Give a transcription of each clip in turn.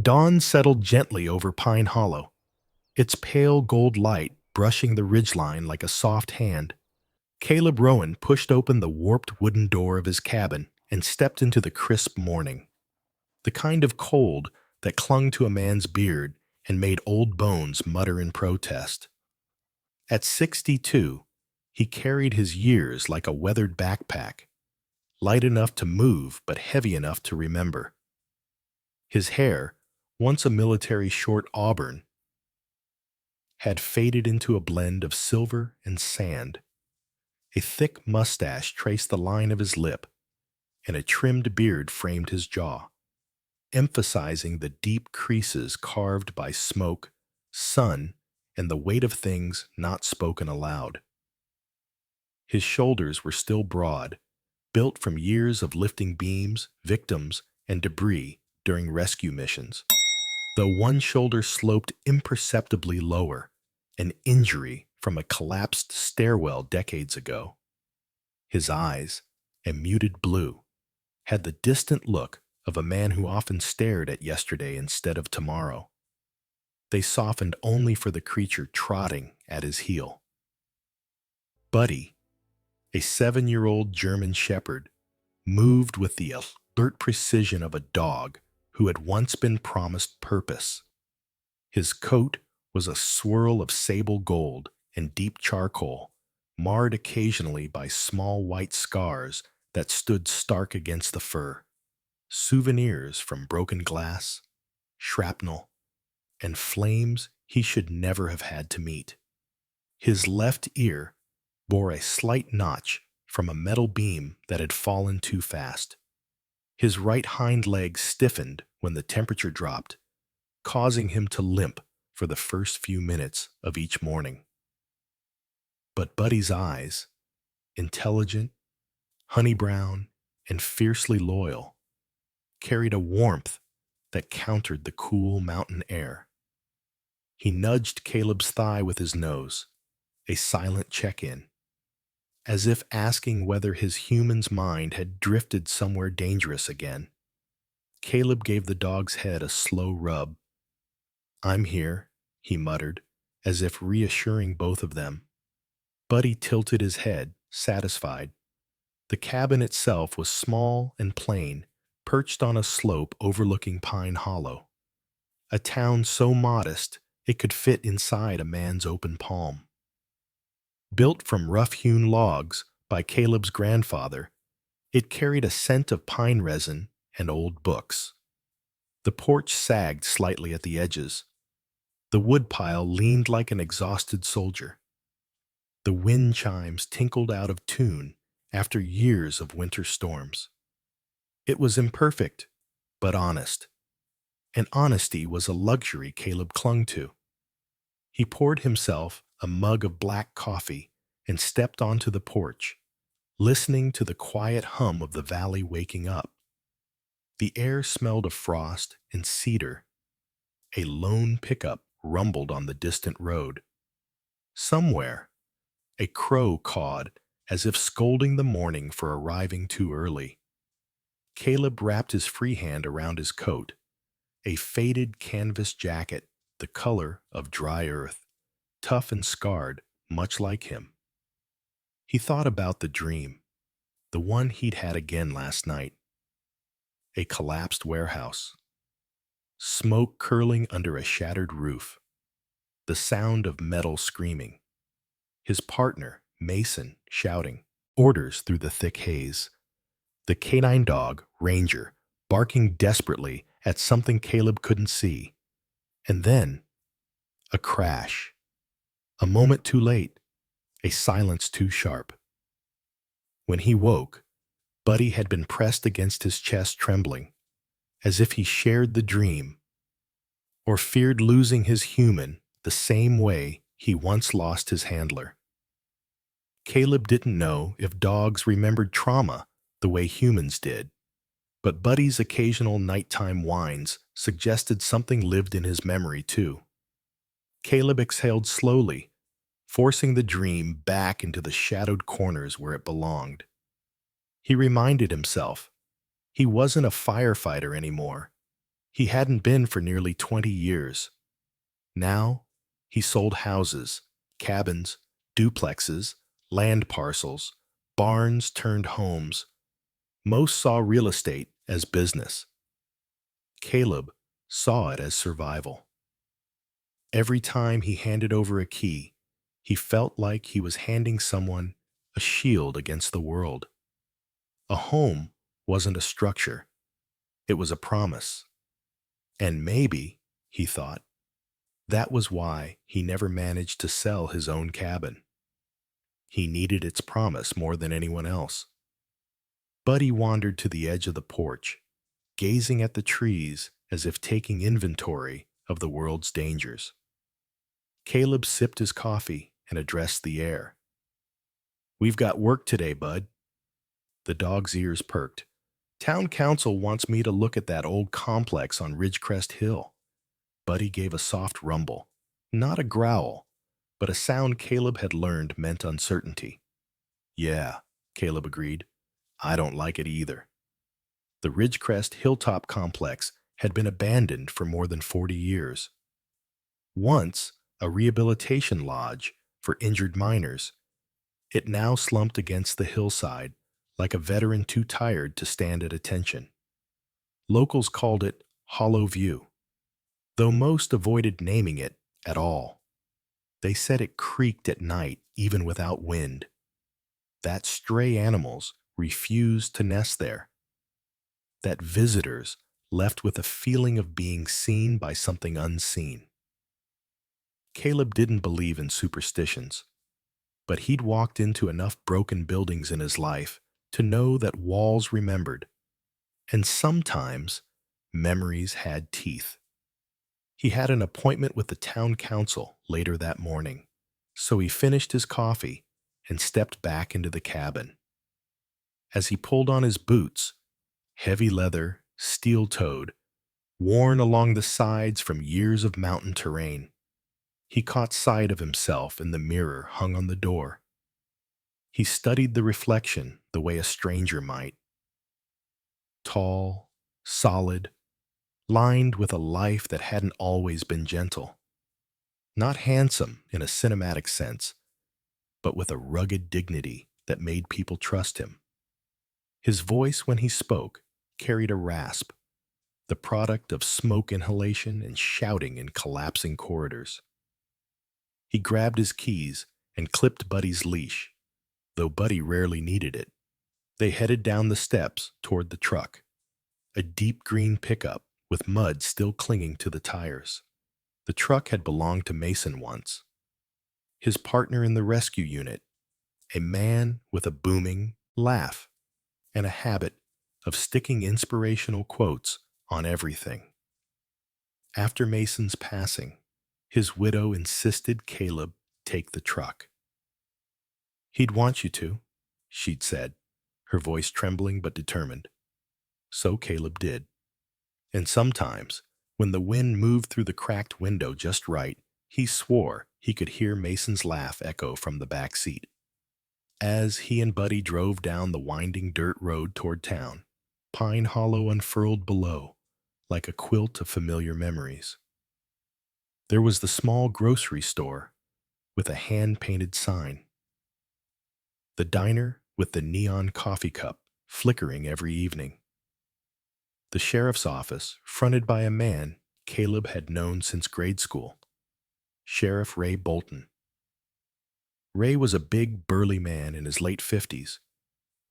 Dawn settled gently over Pine Hollow, its pale gold light brushing the ridgeline like a soft hand. Caleb Rowan pushed open the warped wooden door of his cabin and stepped into the crisp morning, the kind of cold that clung to a man's beard and made old bones mutter in protest. At 62, he carried his years like a weathered backpack, light enough to move but heavy enough to remember. His hair, once a military short auburn, had faded into a blend of silver and sand. A thick mustache traced the line of his lip, and a trimmed beard framed his jaw, emphasizing the deep creases carved by smoke, sun, and the weight of things not spoken aloud. His shoulders were still broad, built from years of lifting beams, victims, and debris during rescue missions, though one shoulder sloped imperceptibly lower, an injury from a collapsed stairwell decades ago. His eyes, a muted blue, had the distant look of a man who often stared at yesterday instead of tomorrow. They softened only for the creature trotting at his heel. Buddy, a 7-year-old German shepherd, moved with the alert precision of a dog who had once been promised purpose. His coat was a swirl of sable gold and deep charcoal, marred occasionally by small white scars that stood stark against the fur, souvenirs from broken glass, shrapnel, and flames he should never have had to meet. His left ear bore a slight notch from a metal beam that had fallen too fast. His right hind leg stiffened when the temperature dropped, causing him to limp for the first few minutes of each morning. But Buddy's eyes, intelligent, honey brown, and fiercely loyal, carried a warmth that countered the cool mountain air. He nudged Caleb's thigh with his nose, a silent check-in, as if asking whether his human's mind had drifted somewhere dangerous again. Caleb gave the dog's head a slow rub. "I'm here," he muttered, as if reassuring both of them. Buddy tilted his head, satisfied. The cabin itself was small and plain, perched on a slope overlooking Pine Hollow, a town so modest it could fit inside a man's open palm. Built from rough-hewn logs by Caleb's grandfather, it carried a scent of pine resin and old books. The porch sagged slightly at the edges. The woodpile leaned like an exhausted soldier. The wind chimes tinkled out of tune after years of winter storms. It was imperfect, but honest. And honesty was a luxury Caleb clung to. He poured himself a mug of black coffee and stepped onto the porch, listening to the quiet hum of the valley waking up. The air smelled of frost and cedar. A lone pickup rumbled on the distant road. Somewhere, a crow cawed as if scolding the morning for arriving too early. Caleb wrapped his free hand around his coat, a faded canvas jacket the color of dry earth, tough and scarred, much like him. He thought about the dream, the one he'd had again last night. A collapsed warehouse, smoke curling under a shattered roof, the sound of metal screaming, his partner, Mason, shouting orders through the thick haze, the canine dog, Ranger, barking desperately at something Caleb couldn't see. And then, a crash. A moment too late, a silence too sharp. When he woke, Buddy had been pressed against his chest trembling, as if he shared the dream, or feared losing his human the same way he once lost his handler. Caleb didn't know if dogs remembered trauma the way humans did, but Buddy's occasional nighttime whines suggested something lived in his memory too. Caleb exhaled slowly, forcing the dream back into the shadowed corners where it belonged. He reminded himself he wasn't a firefighter anymore. He hadn't been for nearly 20 years. Now, he sold houses, cabins, duplexes, land parcels, barns turned homes. Most saw real estate as business. Caleb saw it as survival. Every time he handed over a key, he felt like he was handing someone a shield against the world. A home wasn't a structure, it was a promise. And maybe, he thought, that was why he never managed to sell his own cabin. He needed its promise more than anyone else. Buddy wandered to the edge of the porch, gazing at the trees as if taking inventory of the world's dangers. Caleb sipped his coffee and addressed the air. "We've got work today, Bud." The dog's ears perked. "Town council wants me to look at that old complex on Ridgecrest Hill." Buddy gave a soft rumble, not a growl, but a sound Caleb had learned meant uncertainty. "Yeah," Caleb agreed. "I don't like it either." The Ridgecrest Hilltop complex had been abandoned for more than 40 years. Once a rehabilitation lodge for injured miners, it now slumped against the hillside like a veteran too tired to stand at attention. Locals called it Hollow View, though most avoided naming it at all. They said it creaked at night even without wind, that stray animals refused to nest there, that visitors left with a feeling of being seen by something unseen. Caleb didn't believe in superstitions, but he'd walked into enough broken buildings in his life to know that walls remembered, and sometimes memories had teeth. He had an appointment with the town council later that morning, so he finished his coffee and stepped back into the cabin. As he pulled on his boots, heavy leather, steel-toed, worn along the sides from years of mountain terrain, he caught sight of himself in the mirror hung on the door. He studied the reflection the way a stranger might. Tall, solid, lined with a life that hadn't always been gentle. Not handsome in a cinematic sense, but with a rugged dignity that made people trust him. His voice, when he spoke, carried a rasp, the product of smoke inhalation and shouting in collapsing corridors. He grabbed his keys and clipped Buddy's leash, though Buddy rarely needed it. They headed down the steps toward the truck, a deep green pickup with mud still clinging to the tires. The truck had belonged to Mason once. His partner in the rescue unit, a man with a booming laugh and a habit of sticking inspirational quotes on everything. After Mason's passing, his widow insisted Caleb take the truck. "He'd want you to," she'd said, her voice trembling but determined. So Caleb did. And sometimes, when the wind moved through the cracked window just right, he swore he could hear Mason's laugh echo from the back seat. As he and Buddy drove down the winding dirt road toward town, Pine Hollow unfurled below, like a quilt of familiar memories. There was the small grocery store with a hand-painted sign. The diner with the neon coffee cup flickering every evening. The sheriff's office, fronted by a man Caleb had known since grade school, Sheriff Ray Bolton. Ray was a big, burly man in his late 50s,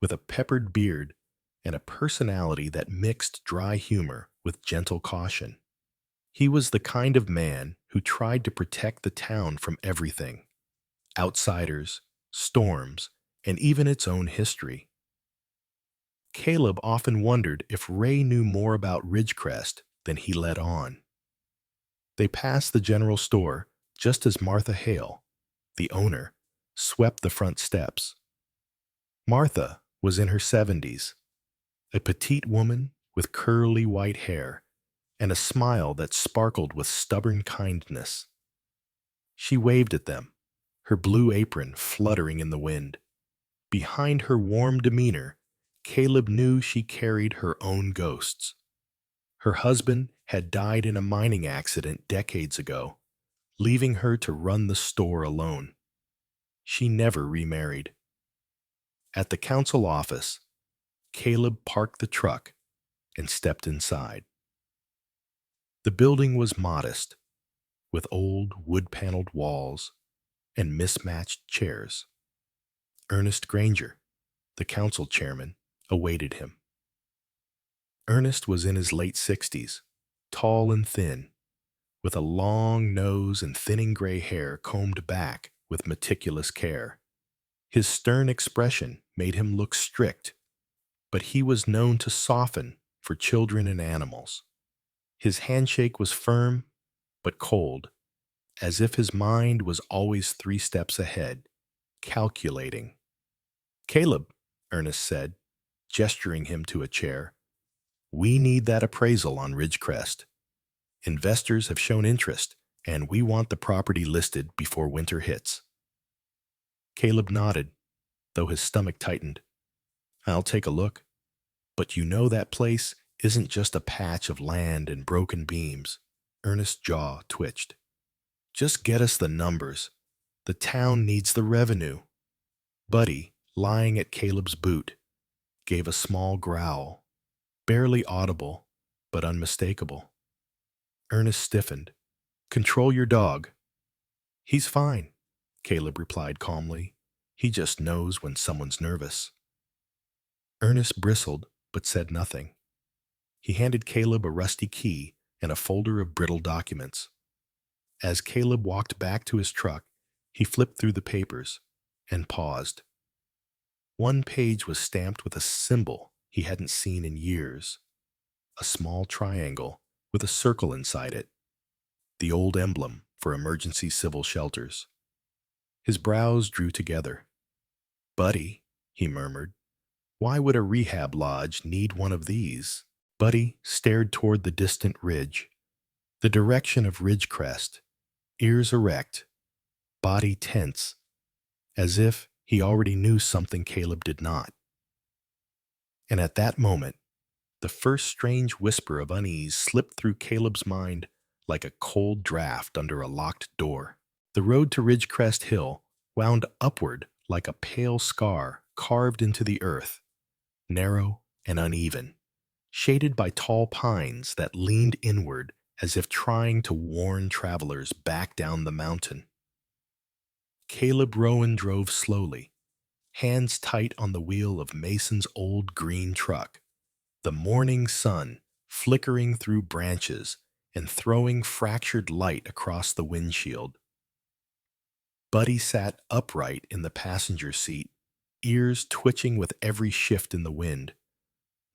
with a peppered beard and a personality that mixed dry humor with gentle caution. He was the kind of man who tried to protect the town from everything: outsiders, storms, and even its own history. Caleb often wondered if Ray knew more about Ridgecrest than he let on. They passed the general store just as Martha Hale, the owner, swept the front steps. Martha was in her 70s, a petite woman with curly white hair and a smile that sparkled with stubborn kindness. She waved at them, her blue apron fluttering in the wind. Behind her warm demeanor, Caleb knew she carried her own ghosts. Her husband had died in a mining accident decades ago, leaving her to run the store alone. She never remarried. At the council office, Caleb parked the truck and stepped inside. The building was modest, with old wood-paneled walls and mismatched chairs. Ernest Granger, the council chairman, awaited him. Ernest was in his late 60s, tall and thin, with a long nose and thinning gray hair combed back with meticulous care. His stern expression made him look strict, but he was known to soften for children and animals. His handshake was firm but cold, as if his mind was always 3 steps ahead, calculating. "Caleb," Ernest said, gesturing him to a chair, "we need that appraisal on Ridgecrest. Investors have shown interest, and we want the property listed before winter hits." Caleb nodded, though his stomach tightened. "I'll take a look. But you know that place isn't just a patch of land and broken beams." Ernest's jaw twitched. "Just get us the numbers. The town needs the revenue." Buddy, lying at Caleb's boot, gave a small growl, barely audible, but unmistakable. Ernest stiffened. "Control your dog." "He's fine," Caleb replied calmly. "He just knows when someone's nervous." Ernest bristled, but said nothing. He handed Caleb a rusty key and a folder of brittle documents. As Caleb walked back to his truck, he flipped through the papers and paused. One page was stamped with a symbol he hadn't seen in years, a small triangle with a circle inside it, the old emblem for emergency civil shelters. His brows drew together. "Buddy," he murmured, "why would a rehab lodge need one of these?" Buddy stared toward the distant ridge, the direction of Ridgecrest, ears erect, body tense, as if he already knew something Caleb did not. And at that moment, the first strange whisper of unease slipped through Caleb's mind like a cold draft under a locked door. The road to Ridgecrest Hill wound upward like a pale scar carved into the earth, narrow and uneven, shaded by tall pines that leaned inward as if trying to warn travelers back down the mountain. Caleb Rowan drove slowly, hands tight on the wheel of Mason's old green truck, the morning sun flickering through branches and throwing fractured light across the windshield. Buddy sat upright in the passenger seat, ears twitching with every shift in the wind,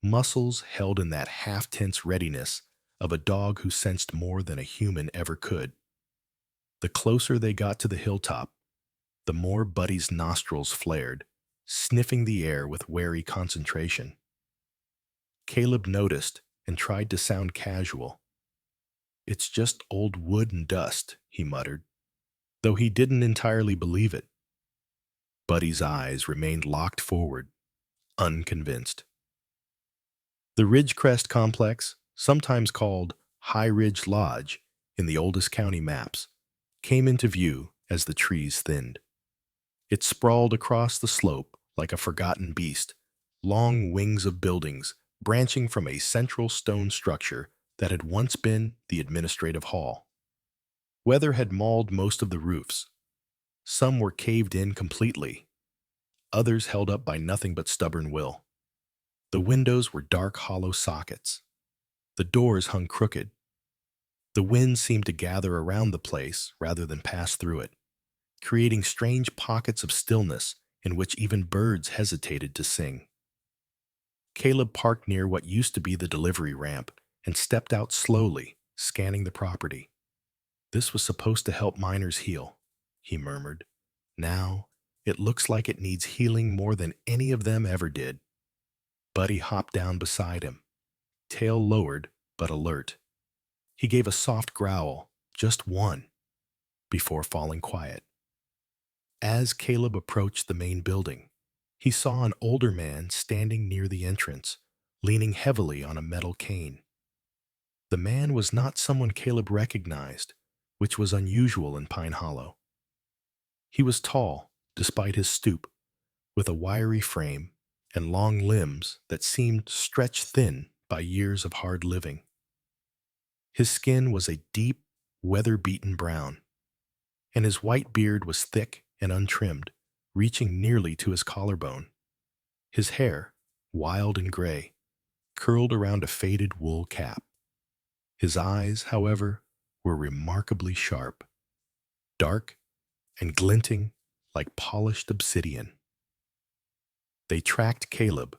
muscles held in that half-tense readiness of a dog who sensed more than a human ever could. The closer they got to the hilltop, the more Buddy's nostrils flared, sniffing the air with wary concentration. Caleb noticed and tried to sound casual. "It's just old wood and dust," he muttered, though he didn't entirely believe it. Buddy's eyes remained locked forward, unconvinced. The Ridgecrest complex, sometimes called High Ridge Lodge in the oldest county maps, came into view as the trees thinned. It sprawled across the slope like a forgotten beast, long wings of buildings branching from a central stone structure that had once been the administrative hall. Weather had mauled most of the roofs. Some were caved in completely, others held up by nothing but stubborn will. The windows were dark hollow sockets. The doors hung crooked. The wind seemed to gather around the place rather than pass through it, creating strange pockets of stillness in which even birds hesitated to sing. Caleb parked near what used to be the delivery ramp and stepped out slowly, scanning the property. "This was supposed to help miners heal," he murmured. "Now, it looks like it needs healing more than any of them ever did." Buddy hopped down beside him, tail lowered but alert. He gave a soft growl, just one, before falling quiet. As Caleb approached the main building, he saw an older man standing near the entrance, leaning heavily on a metal cane. The man was not someone Caleb recognized, which was unusual in Pine Hollow. He was tall, despite his stoop, with a wiry frame and long limbs that seemed stretched thin by years of hard living. His skin was a deep, weather-beaten brown, and his white beard was thick and untrimmed, reaching nearly to his collarbone. His hair, wild and gray, curled around a faded wool cap. His eyes, however, were remarkably sharp, dark, and glinting like polished obsidian. They tracked Caleb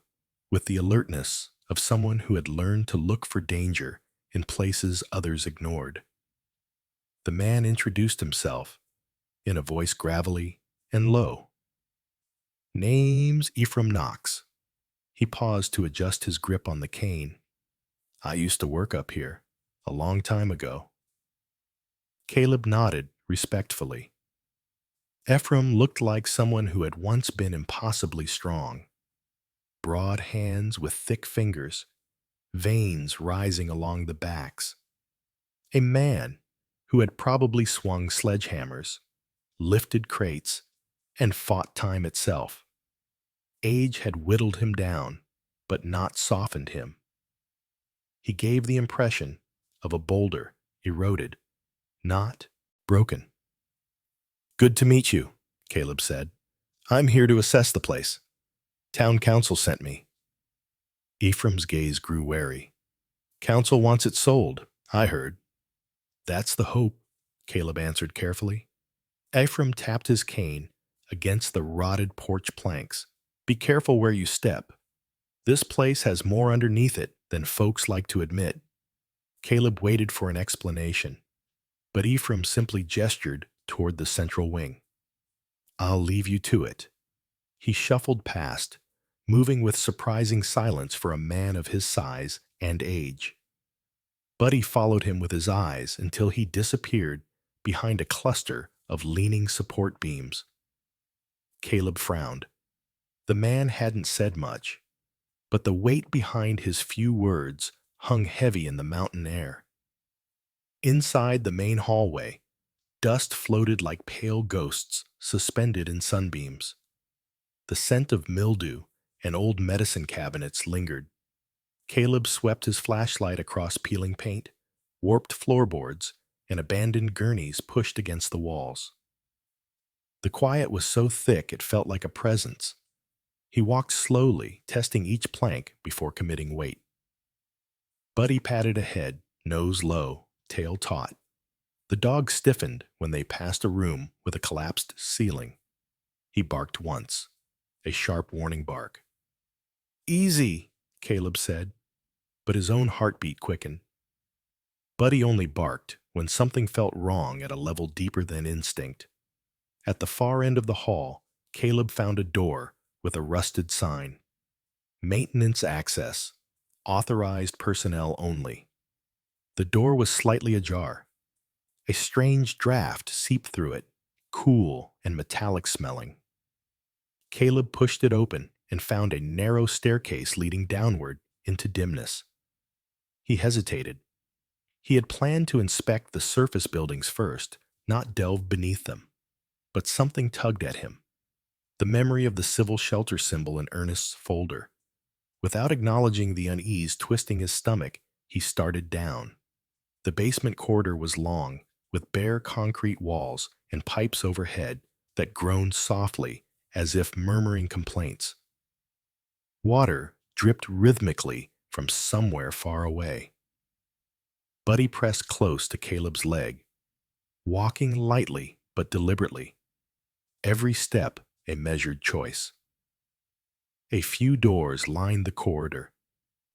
with the alertness of someone who had learned to look for danger in places others ignored. The man introduced himself in a voice gravelly and low. "Name's Ephraim Knox." He paused to adjust his grip on the cane. "I used to work up here, a long time ago." Caleb nodded respectfully. Ephraim looked like someone who had once been impossibly strong. Broad hands with thick fingers, veins rising along the backs. A man who had probably swung sledgehammers, lifted crates, and fought time itself. Age had whittled him down, but not softened him. He gave the impression of a boulder, eroded, not broken. "Good to meet you," Caleb said. "I'm here to assess the place. Town council sent me." Ephraim's gaze grew wary. "Council wants it sold, I heard." "That's the hope," Caleb answered carefully. Ephraim tapped his cane against the rotted porch planks. "Be careful where you step. This place has more underneath it than folks like to admit." Caleb waited for an explanation, but Ephraim simply gestured toward the central wing. "I'll leave you to it." He shuffled past, moving with surprising silence for a man of his size and age. Buddy followed him with his eyes until he disappeared behind a cluster of leaning support beams. Caleb frowned. The man hadn't said much, but the weight behind his few words hung heavy in the mountain air. Inside the main hallway, dust floated like pale ghosts suspended in sunbeams. The scent of mildew and old medicine cabinets lingered. Caleb swept his flashlight across peeling paint, warped floorboards, and abandoned gurneys pushed against the walls. The quiet was so thick it felt like a presence. He walked slowly, testing each plank before committing weight. Buddy padded ahead, nose low, tail taut. The dog stiffened when they passed a room with a collapsed ceiling. He barked once, a sharp warning bark. "Easy," Caleb said, but his own heartbeat quickened. Buddy only barked when something felt wrong at a level deeper than instinct. At the far end of the hall, Caleb found a door with a rusted sign. "Maintenance access. Authorized personnel only." The door was slightly ajar. A strange draft seeped through it, cool and metallic smelling. Caleb pushed it open and found a narrow staircase leading downward into dimness. He hesitated. He had planned to inspect the surface buildings first, not delve beneath them. But something tugged at him. The memory of the civil shelter symbol in Ernest's folder. Without acknowledging the unease twisting his stomach, he started down. The basement corridor was long, with bare concrete walls and pipes overhead that groaned softly as if murmuring complaints. Water dripped rhythmically from somewhere far away. Buddy pressed close to Caleb's leg, walking lightly but deliberately. Every step a measured choice. A few doors lined the corridor,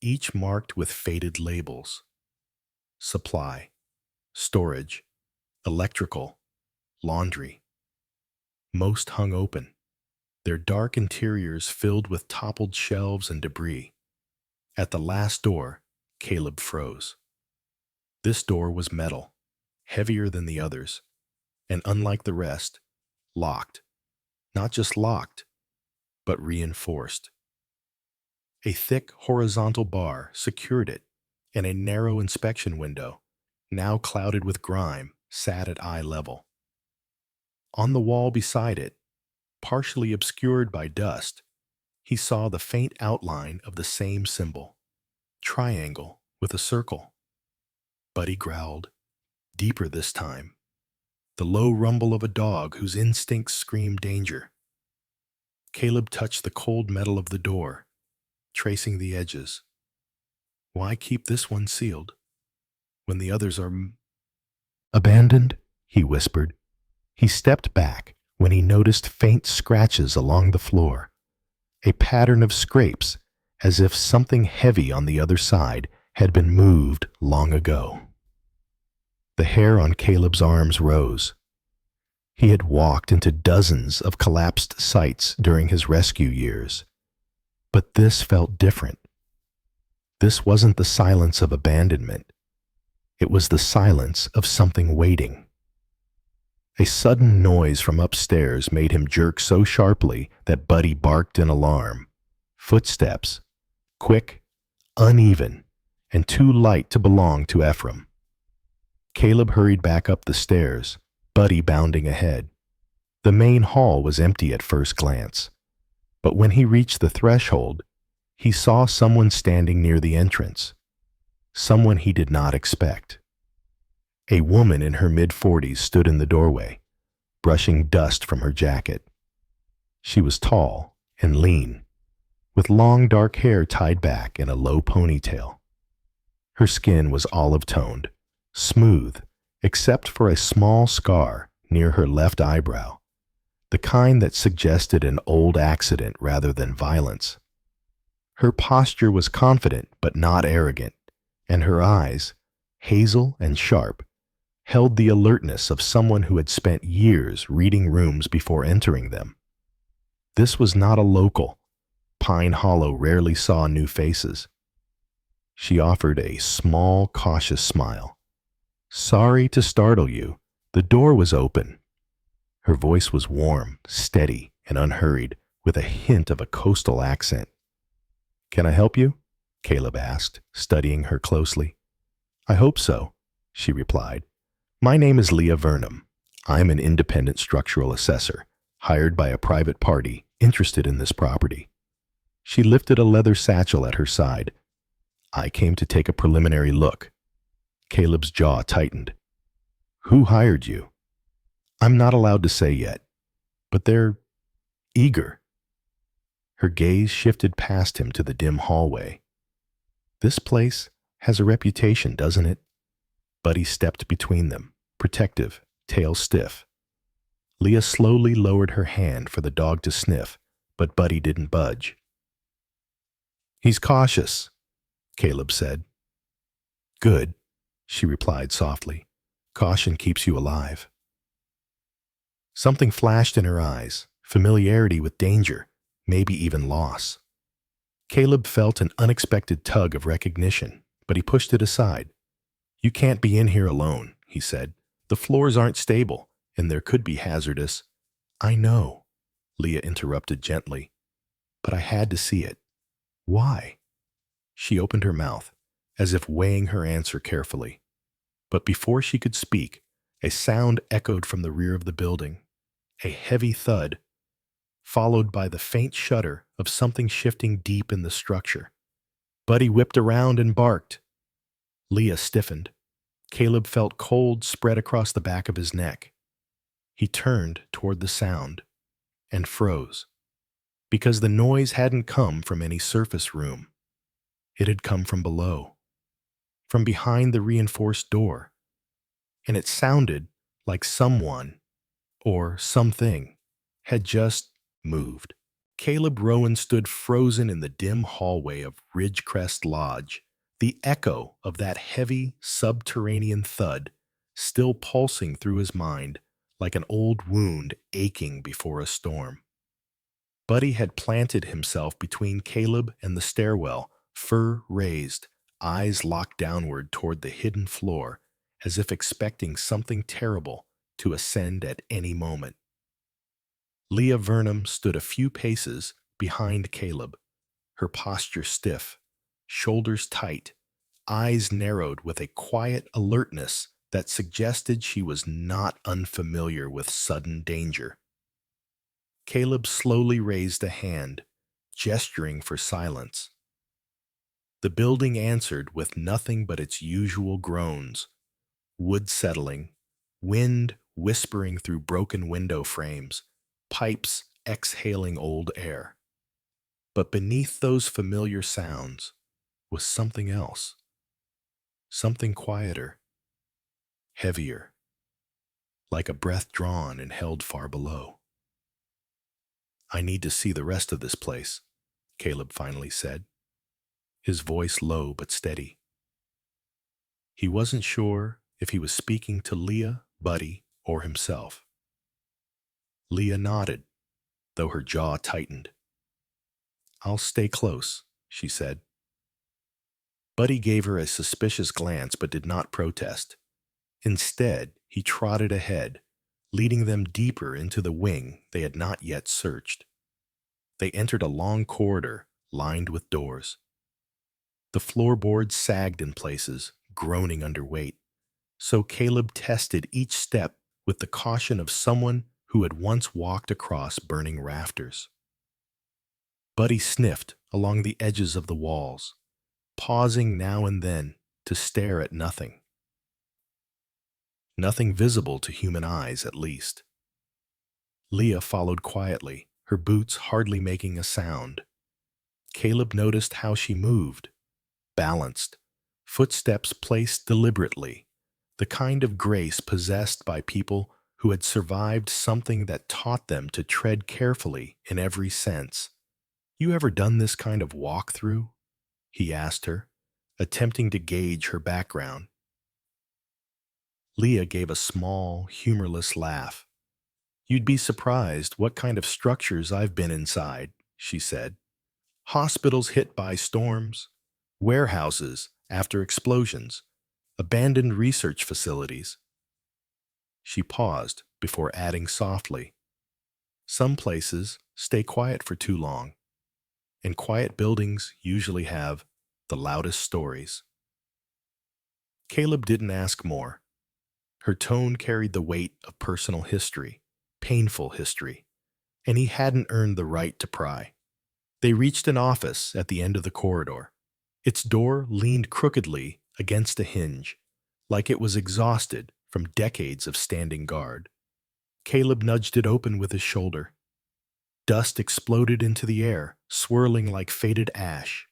each marked with faded labels. Supply, storage, electrical, laundry. Most hung open, their dark interiors filled with toppled shelves and debris. At the last door, Caleb froze. This door was metal, heavier than the others, and unlike the rest, locked. Not just locked, but reinforced. A thick horizontal bar secured it, and a narrow inspection window, now clouded with grime, sat at eye level. On the wall beside it, partially obscured by dust, he saw the faint outline of the same symbol, triangle with a circle. Buddy growled, deeper this time, the low rumble of a dog whose instincts screamed danger. Caleb touched the cold metal of the door, tracing the edges. Why keep this one sealed when the others are abandoned? He whispered. He stepped back when he noticed faint scratches along the floor, a pattern of scrapes as if something heavy on the other side had been moved long ago. The hair on Caleb's arms rose. He had walked into dozens of collapsed sites during his rescue years, but this felt different. This wasn't the silence of abandonment. It was the silence of something waiting. A sudden noise from upstairs made him jerk so sharply that Buddy barked in alarm. Footsteps, quick, uneven, and too light to belong to Ephraim. Caleb hurried back up the stairs, Buddy bounding ahead. The main hall was empty at first glance, but when he reached the threshold, he saw someone standing near the entrance. Someone he did not expect. A woman in her mid-40s stood in the doorway, brushing dust from her jacket. She was tall and lean, with long dark hair tied back in a low ponytail. Her skin was olive-toned, smooth, except for a small scar near her left eyebrow, the kind that suggested an old accident rather than violence. Her posture was confident but not arrogant, and her eyes, hazel and sharp, held the alertness of someone who had spent years reading rooms before entering them. This was not a local. Pine Hollow rarely saw new faces. She offered a small, cautious smile. "Sorry to startle you. The door was open." Her voice was warm, steady, and unhurried, with a hint of a coastal accent. "Can I help you?" Caleb asked, studying her closely. "I hope so," she replied. "My name is Leah Vernum. I'm an independent structural assessor, hired by a private party interested in this property." She lifted a leather satchel at her side. "I came to take a preliminary look." Caleb's jaw tightened. "Who hired you?" "I'm not allowed to say yet, but they're eager." Her gaze shifted past him to the dim hallway. "This place has a reputation, doesn't it?" Buddy stepped between them, protective, tail stiff. Leah slowly lowered her hand for the dog to sniff, but Buddy didn't budge. "He's cautious," Caleb said. "Good," she replied softly. "Caution keeps you alive." Something flashed in her eyes, familiarity with danger, maybe even loss. Caleb felt an unexpected tug of recognition, but he pushed it aside. "You can't be in here alone," he said. "The floors aren't stable, and there could be hazardous—" "I know," Leah interrupted gently, "but I had to see it." "Why?" She opened her mouth, as if weighing her answer carefully. But before she could speak, a sound echoed from the rear of the building, a heavy thud, followed by the faint shudder of something shifting deep in the structure. Buddy whipped around and barked. Leah stiffened. Caleb felt cold spread across the back of his neck. He turned toward the sound and froze, because the noise hadn't come from any surface room. It had come from below, from behind the reinforced door, and it sounded like someone, or something, had just moved. Caleb Rowan stood frozen in the dim hallway of Ridgecrest Lodge, the echo of that heavy, subterranean thud still pulsing through his mind like an old wound aching before a storm. Buddy had planted himself between Caleb and the stairwell, fur raised, eyes locked downward toward the hidden floor, as if expecting something terrible to ascend at any moment. Leah Vernum stood a few paces behind Caleb, her posture stiff, shoulders tight, eyes narrowed with a quiet alertness that suggested she was not unfamiliar with sudden danger. Caleb slowly raised a hand, gesturing for silence. The building answered with nothing but its usual groans, wood settling, wind whispering through broken window frames, pipes exhaling old air. But beneath those familiar sounds was something else, something quieter, heavier, like a breath drawn and held far below. "I need to see the rest of this place," Caleb finally said, his voice low but steady. He wasn't sure if he was speaking to Leah, Buddy, or himself. Leah nodded, though her jaw tightened. "I'll stay close," she said. Buddy gave her a suspicious glance but did not protest. Instead, he trotted ahead, leading them deeper into the wing they had not yet searched. They entered a long corridor lined with doors. The floorboards sagged in places, groaning under weight, so Caleb tested each step with the caution of someone who had once walked across burning rafters. Buddy sniffed along the edges of the walls, pausing now and then to stare at nothing. Nothing visible to human eyes, at least. Leah followed quietly, her boots hardly making a sound. Caleb noticed how she moved, balanced, footsteps placed deliberately, the kind of grace possessed by people who had survived something that taught them to tread carefully in every sense. "You ever done this kind of walk-through?" he asked her, attempting to gauge her background. Leah gave a small, humorless laugh. "You'd be surprised what kind of structures I've been inside," she said. "Hospitals hit by storms, warehouses after explosions, abandoned research facilities." She paused before adding softly, "Some places stay quiet for too long, and quiet buildings usually have the loudest stories." Caleb didn't ask more. Her tone carried the weight of personal history, painful history, and he hadn't earned the right to pry. They reached an office at the end of the corridor. Its door leaned crookedly against a hinge, like it was exhausted from decades of standing guard. Caleb nudged it open with his shoulder. Dust exploded into the air, swirling like faded ash.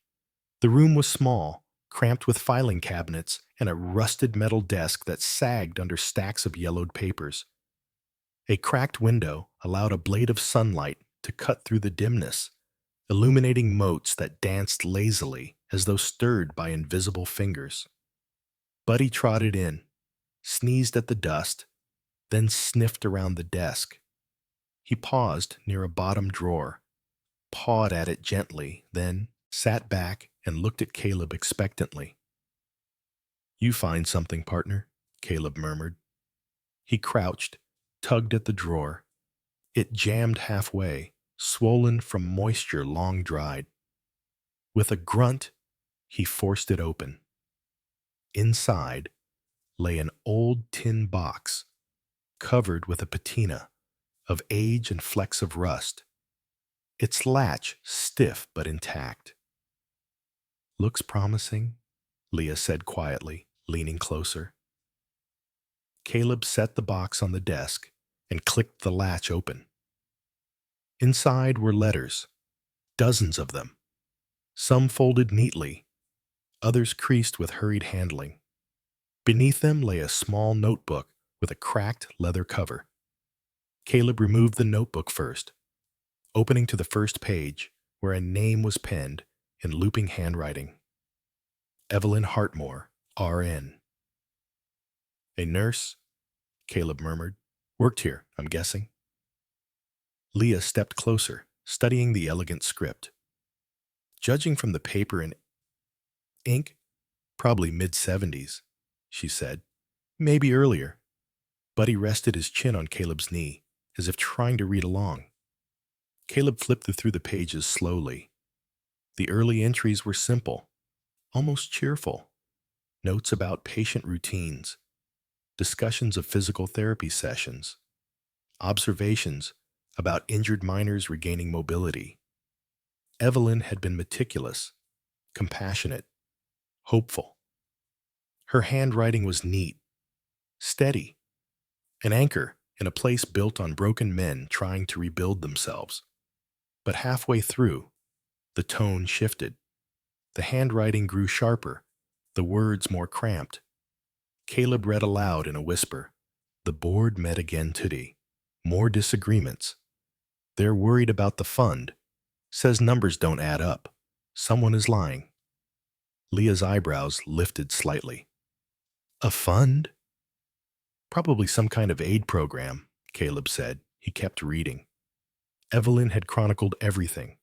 The room was small, cramped with filing cabinets and a rusted metal desk that sagged under stacks of yellowed papers. A cracked window allowed a blade of sunlight to cut through the dimness, illuminating motes that danced lazily as though stirred by invisible fingers. Buddy trotted in, sneezed at the dust, then sniffed around the desk. He paused near a bottom drawer, pawed at it gently, then sat back and looked at Caleb expectantly. "You find something, partner," Caleb murmured. He crouched, tugged at the drawer. It jammed halfway, swollen from moisture long dried. With a grunt, he forced it open. Inside lay an old tin box, covered with a patina of age and flecks of rust, its latch stiff but intact. "Looks promising," Leah said quietly, leaning closer. Caleb set the box on the desk and clicked the latch open. Inside were letters, dozens of them, some folded neatly, others creased with hurried handling. Beneath them lay a small notebook with a cracked leather cover. Caleb removed the notebook first, opening to the first page where a name was penned in looping handwriting. "Evelyn Hartmore, RN." "A nurse?" Caleb murmured. "Worked here, I'm guessing." Leah stepped closer, studying the elegant script. "Judging from the paper and ink, probably mid-70s, she said. "Maybe earlier." Buddy rested his chin on Caleb's knee, as if trying to read along. Caleb flipped through the pages slowly. The early entries were simple, almost cheerful. notes about patient routines, discussions of physical therapy sessions, observations about injured miners regaining mobility. Evelyn had been meticulous, compassionate, hopeful. Her handwriting was neat, steady, an anchor in a place built on broken men trying to rebuild themselves. But halfway through, the tone shifted. The handwriting grew sharper, the words more cramped. Caleb read aloud in a whisper. The board met again today. More disagreements. They're worried about the fund. Says numbers don't add up. Someone is lying. Leah's eyebrows lifted slightly. A fund? Probably some kind of aid program, Caleb said. He kept reading. Evelyn had chronicled everything.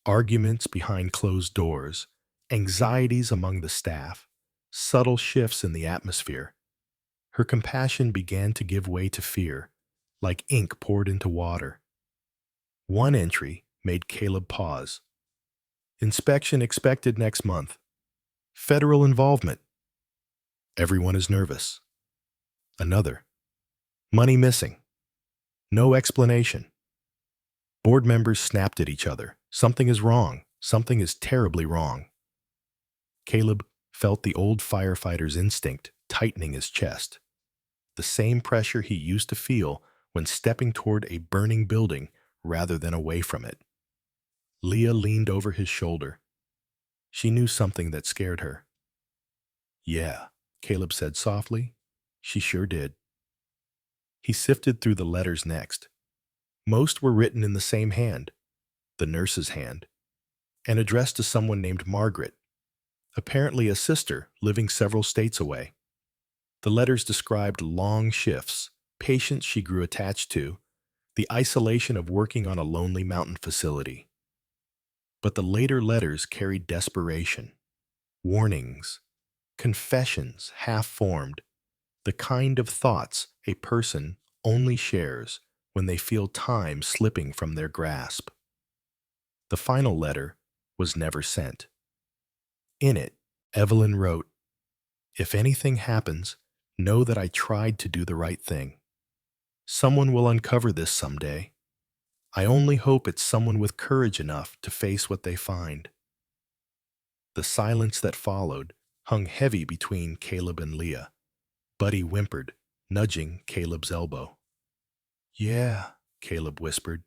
Arguments behind closed doors, anxieties among the staff, subtle shifts in the atmosphere. Her compassion began to give way to fear, like ink poured into water. One entry made Caleb pause. Inspection expected next month. Federal involvement. Everyone is nervous. Another. Money missing. No explanation. Board members snapped at each other. Something is wrong. Something is terribly wrong. Caleb felt the old firefighter's instinct tightening his chest. The same pressure he used to feel when stepping toward a burning building rather than away from it. Leah leaned over his shoulder. She knew something that scared her. Yeah, Caleb said softly. She sure did. He sifted through the letters next. Most were written in the same hand, the nurse's hand, and addressed to someone named Margaret, apparently a sister living several states away. The letters described long shifts, patients she grew attached to, the isolation of working on a lonely mountain facility. But the later letters carried desperation, warnings, confessions half-formed, the kind of thoughts a person only shares when they feel time slipping from their grasp. The final letter was never sent. In it, Evelyn wrote, "If anything happens, know that I tried to do the right thing. Someone will uncover this someday. I only hope it's someone with courage enough to face what they find." The silence that followed hung heavy between Caleb and Leah. Buddy whimpered, nudging Caleb's elbow. "Yeah," Caleb whispered.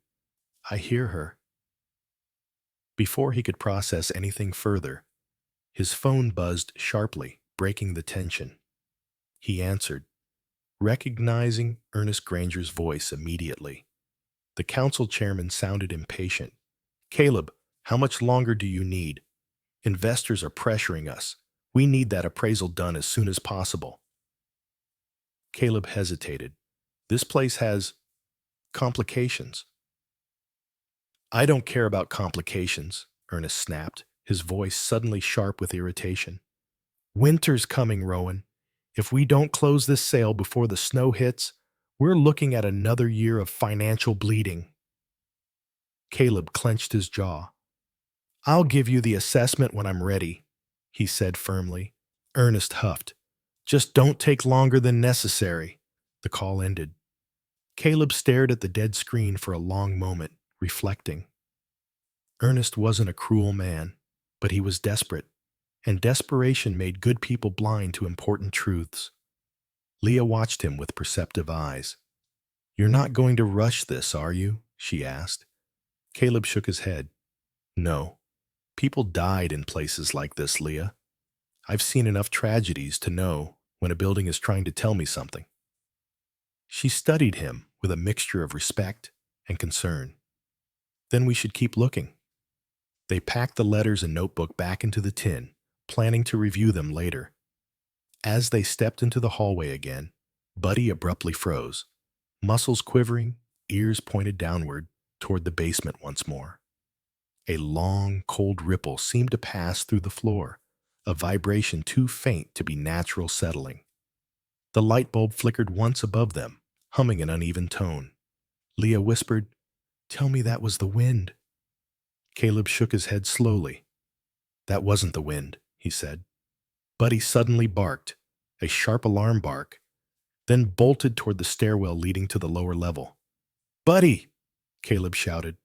"I hear her." Before he could process anything further, his phone buzzed sharply, breaking the tension. He answered, recognizing Ernest Granger's voice immediately. The council chairman sounded impatient. "Caleb, how much longer do you need? Investors are pressuring us. We need that appraisal done as soon as possible." Caleb hesitated. "This place has complications." "I don't care about complications," Ernest snapped, his voice suddenly sharp with irritation. "Winter's coming, Rowan. If we don't close this sale before the snow hits, we're looking at another year of financial bleeding." Caleb clenched his jaw. "I'll give you the assessment when I'm ready," he said firmly. Ernest huffed. "Just don't take longer than necessary." The call ended. Caleb stared at the dead screen for a long moment, reflecting. Ernest wasn't a cruel man, but he was desperate, and desperation made good people blind to important truths. Leah watched him with perceptive eyes. "You're not going to rush this, are you?" she asked. Caleb shook his head. "No. People died in places like this, Leah. I've seen enough tragedies to know when a building is trying to tell me something." She studied him with a mixture of respect and concern. "Then we should keep looking." They packed the letters and notebook back into the tin, planning to review them later. As they stepped into the hallway again, Buddy abruptly froze, muscles quivering, ears pointed downward toward the basement once more. A long, cold ripple seemed to pass through the floor, a vibration too faint to be natural settling. The light bulb flickered once above them, humming an uneven tone. Leah whispered, "Tell me that was the wind." Caleb shook his head slowly. "That wasn't the wind," he said. Buddy suddenly barked, a sharp alarm bark, then bolted toward the stairwell leading to the lower level. "Buddy!" Caleb shouted.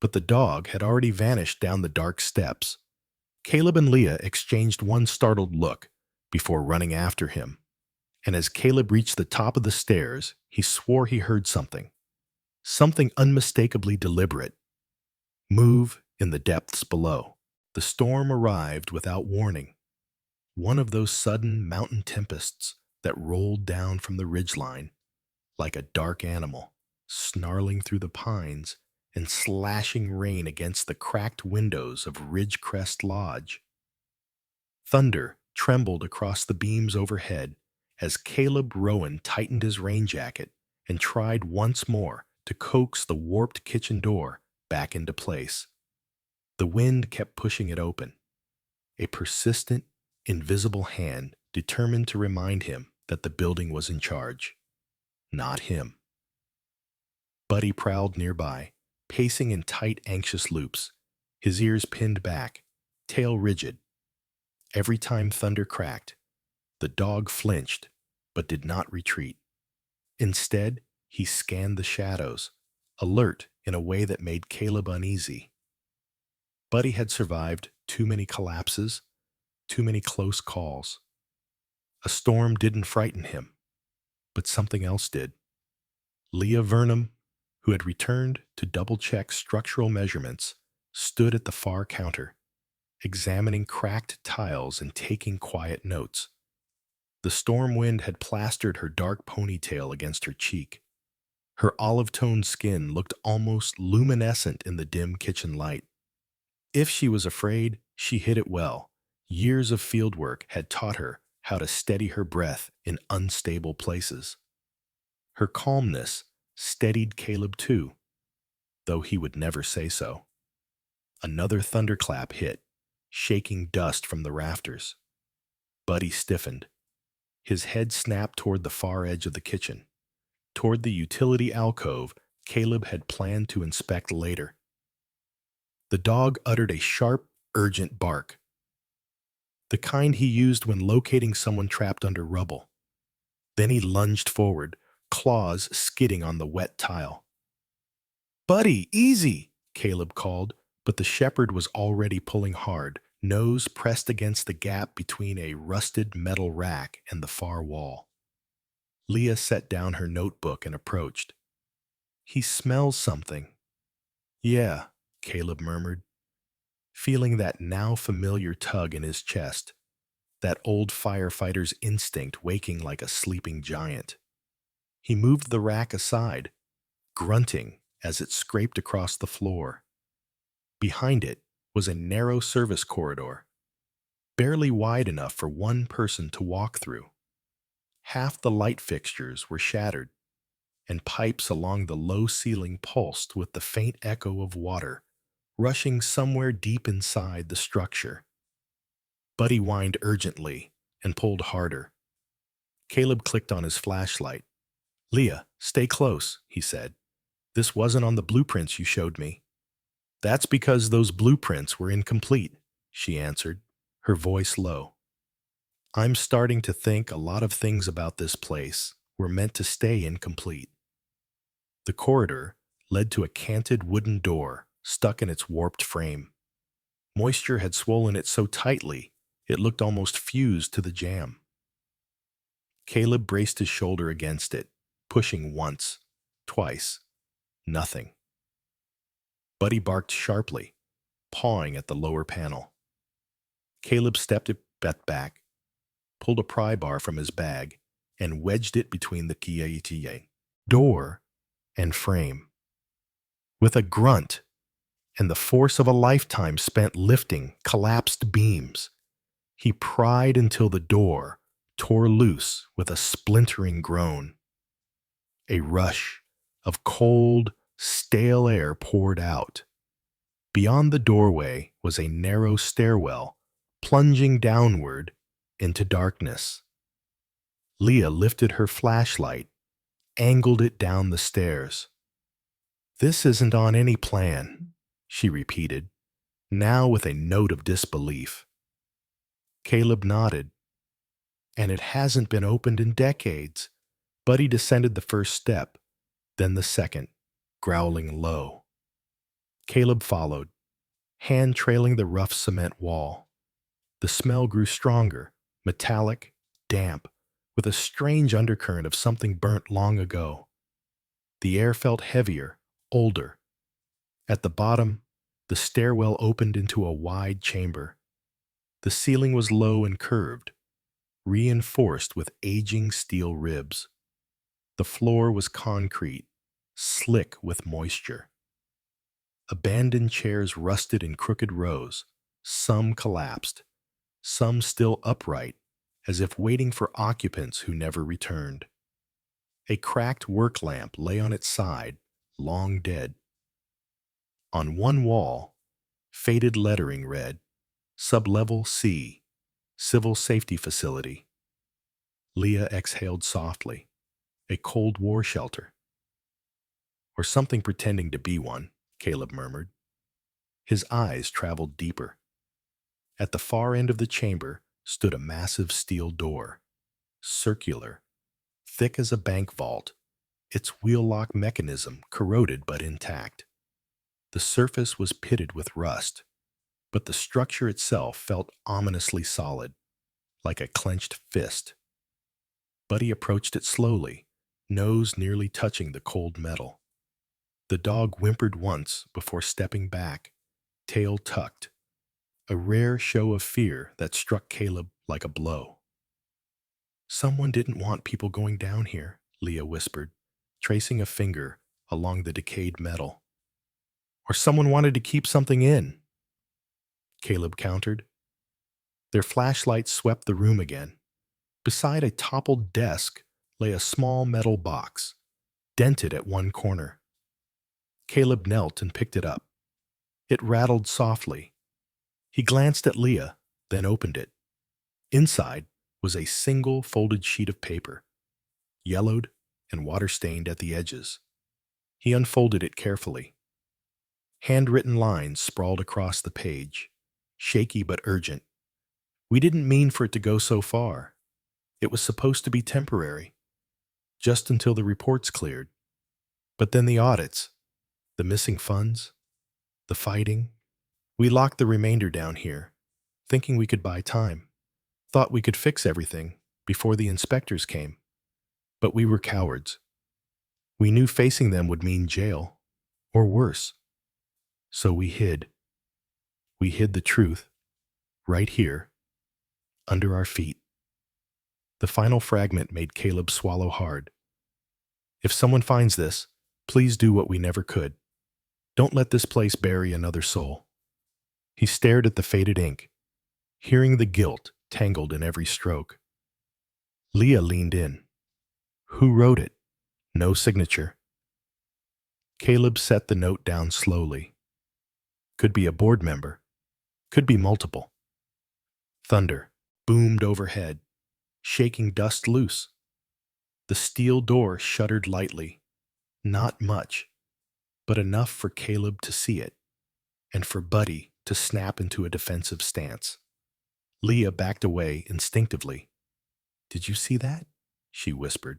But the dog had already vanished down the dark steps. Caleb and Leah exchanged one startled look before running after him, and as Caleb reached the top of the stairs, he swore he heard something. Something unmistakably deliberate. Move in the depths below. The storm arrived without warning. One of those sudden mountain tempests that rolled down from the ridgeline like a dark animal, snarling through the pines and slashing rain against the cracked windows of Ridgecrest Lodge. Thunder trembled across the beams overhead as Caleb Rowan tightened his rain jacket and tried once more to coax the warped kitchen door back into place. The wind kept pushing it open, a persistent, invisible hand determined to remind him that the building was in charge, not him. Buddy prowled nearby, pacing in tight, anxious loops, his ears pinned back, tail rigid. Every time thunder cracked, the dog flinched but did not retreat. Instead, he scanned the shadows, alert in a way that made Caleb uneasy. Buddy had survived too many collapses, too many close calls. A storm didn't frighten him, but something else did. Leah Vernham, who had returned to double-check structural measurements, stood at the far counter, examining cracked tiles and taking quiet notes. The storm wind had plastered her dark ponytail against her cheek. Her olive-toned skin looked almost luminescent in the dim kitchen light. If she was afraid, she hid it well. Years of fieldwork had taught her how to steady her breath in unstable places. Her calmness steadied Caleb too, though he would never say so. Another thunderclap hit, shaking dust from the rafters. Buddy stiffened. His head snapped toward the far edge of the kitchen, toward the utility alcove Caleb had planned to inspect later. The dog uttered a sharp, urgent bark, the kind he used when locating someone trapped under rubble. Then he lunged forward, claws skidding on the wet tile. "Buddy, easy!" Caleb called, but the shepherd was already pulling hard, nose pressed against the gap between a rusted metal rack and the far wall. Leah set down her notebook and approached. "He smells something." "Yeah," Caleb murmured, feeling that now familiar tug in his chest, that old firefighter's instinct waking like a sleeping giant. He moved the rack aside, grunting as it scraped across the floor. Behind it was a narrow service corridor, barely wide enough for one person to walk through. Half the light fixtures were shattered, and pipes along the low ceiling pulsed with the faint echo of water rushing somewhere deep inside the structure. Buddy whined urgently and pulled harder. Caleb clicked on his flashlight. "Leah, stay close," he said. "This wasn't on the blueprints you showed me." "That's because those blueprints were incomplete," she answered, her voice low. "I'm starting to think a lot of things about this place were meant to stay incomplete." The corridor led to a canted wooden door stuck in its warped frame. Moisture had swollen it so tightly it looked almost fused to the jamb. Caleb braced his shoulder against it, pushing once, twice, nothing. Buddy barked sharply, pawing at the lower panel. Caleb stepped it back, pulled a pry bar from his bag, and wedged it between the door and frame. With a grunt and the force of a lifetime spent lifting collapsed beams, he pried until the door tore loose with a splintering groan. A rush of cold, stale air poured out. Beyond the doorway was a narrow stairwell, plunging downward into darkness. Leah lifted her flashlight, angled it down the stairs. "This isn't on any plan," she repeated, now with a note of disbelief. Caleb nodded, and it hasn't been opened in decades. Buddy descended the first step, then the second, growling low. Caleb followed, hand trailing the rough cement wall. The smell grew stronger, metallic, damp, with a strange undercurrent of something burnt long ago. The air felt heavier, older. At the bottom, the stairwell opened into a wide chamber. The ceiling was low and curved, reinforced with aging steel ribs. The floor was concrete, slick with moisture. Abandoned chairs rusted in crooked rows, some collapsed, some still upright, as if waiting for occupants who never returned. A cracked work lamp lay on its side, long dead. On one wall, faded lettering read, Sublevel C, Civil Safety Facility. Leah exhaled softly. A Cold War shelter. Or something pretending to be one, Caleb murmured. His eyes traveled deeper. At the far end of the chamber stood a massive steel door, circular, thick as a bank vault, its wheel-lock mechanism corroded but intact. The surface was pitted with rust, but the structure itself felt ominously solid, like a clenched fist. Buddy approached it slowly, nose nearly touching the cold metal. The dog whimpered once before stepping back, tail tucked, a rare show of fear that struck Caleb like a blow. Someone didn't want people going down here, Leah whispered, tracing a finger along the decayed metal. Or someone wanted to keep something in, Caleb countered. Their flashlights swept the room again. Beside a toppled desk lay a small metal box, dented at one corner. Caleb knelt and picked it up. It rattled softly. He glanced at Leah, then opened it. Inside was a single folded sheet of paper, yellowed and water-stained at the edges. He unfolded it carefully. Handwritten lines sprawled across the page, shaky but urgent. We didn't mean for it to go so far. It was supposed to be temporary, just until the reports cleared. But then the audits, the missing funds, the fighting. We locked the remainder down here, thinking we could buy time. Thought we could fix everything before the inspectors came. But we were cowards. We knew facing them would mean jail, or worse. So we hid. We hid the truth, right here, under our feet. The final fragment made Caleb swallow hard. If someone finds this, please do what we never could. Don't let this place bury another soul. He stared at the faded ink, hearing the guilt tangled in every stroke. Leah leaned in. Who wrote it? No signature. Caleb set the note down slowly. Could be a board member. Could be multiple. Thunder boomed overhead, shaking dust loose. The steel door shuddered lightly. Not much, but enough for Caleb to see it, and for Buddy to snap into a defensive stance. Leah backed away instinctively. Did you see that? She whispered.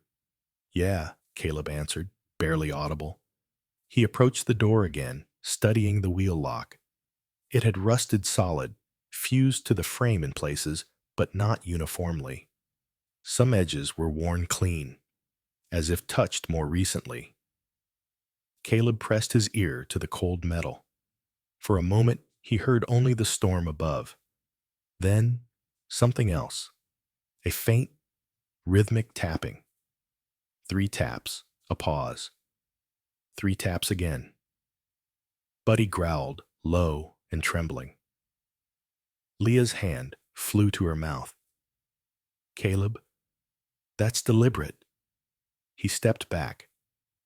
Yeah, Caleb answered, barely audible. He approached the door again, studying the wheel lock. It had rusted solid, fused to the frame in places, but not uniformly. Some edges were worn clean, as if touched more recently. Caleb pressed his ear to the cold metal. For a moment, he heard only the storm above. Then, something else. A faint, rhythmic tapping. 3 taps, a pause. 3 taps again. Buddy growled, low and trembling. Leah's hand flew to her mouth. Caleb, that's deliberate. He stepped back,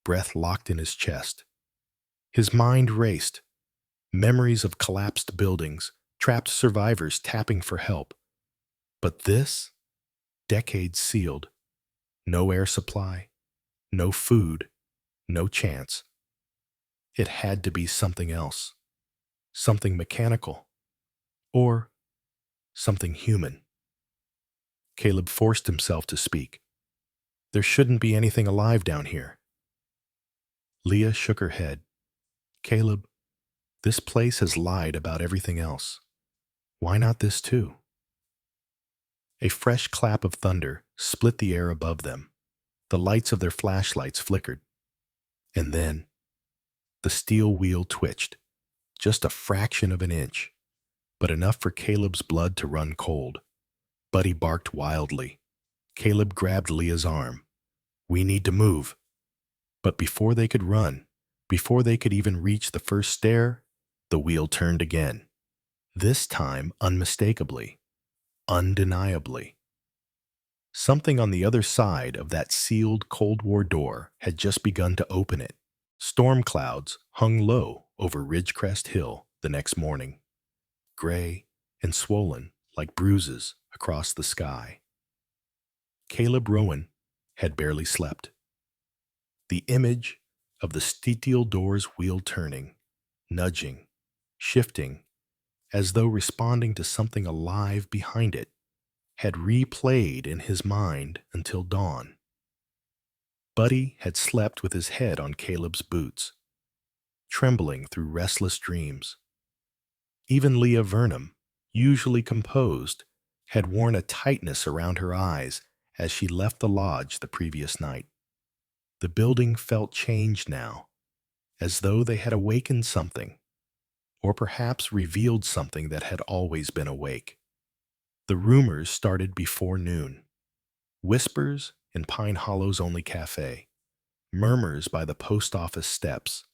breath locked in his chest. His mind raced. Memories of collapsed buildings, trapped survivors tapping for help. But this? Decades sealed. No air supply, no food, no chance. It had to be something else. Something mechanical. Or something human. Caleb forced himself to speak. There shouldn't be anything alive down here. Leah shook her head. Caleb, this place has lied about everything else. Why not this too? A fresh clap of thunder split the air above them. The lights of their flashlights flickered. And then, the steel wheel twitched, just a fraction of an inch, but enough for Caleb's blood to run cold. Buddy barked wildly. Caleb grabbed Leah's arm. We need to move. But before they could run, before they could even reach the first stair, the wheel turned again. This time unmistakably, undeniably. Something on the other side of that sealed Cold War door had just begun to open it. Storm clouds hung low over Ridgecrest Hill the next morning, gray and swollen like bruises across the sky. Caleb Rowan had barely slept. The image of the steel door's wheel turning, nudging, shifting, as though responding to something alive behind it, had replayed in his mind until dawn. Buddy had slept with his head on Caleb's boots, trembling through restless dreams. Even Leah Vernham, usually composed, had worn a tightness around her eyes as she left the lodge the previous night. The building felt changed now, as though they had awakened something, or perhaps revealed something that had always been awake. The rumors started before noon. Whispers in Pine Hollow's only cafe, murmurs by the post office steps,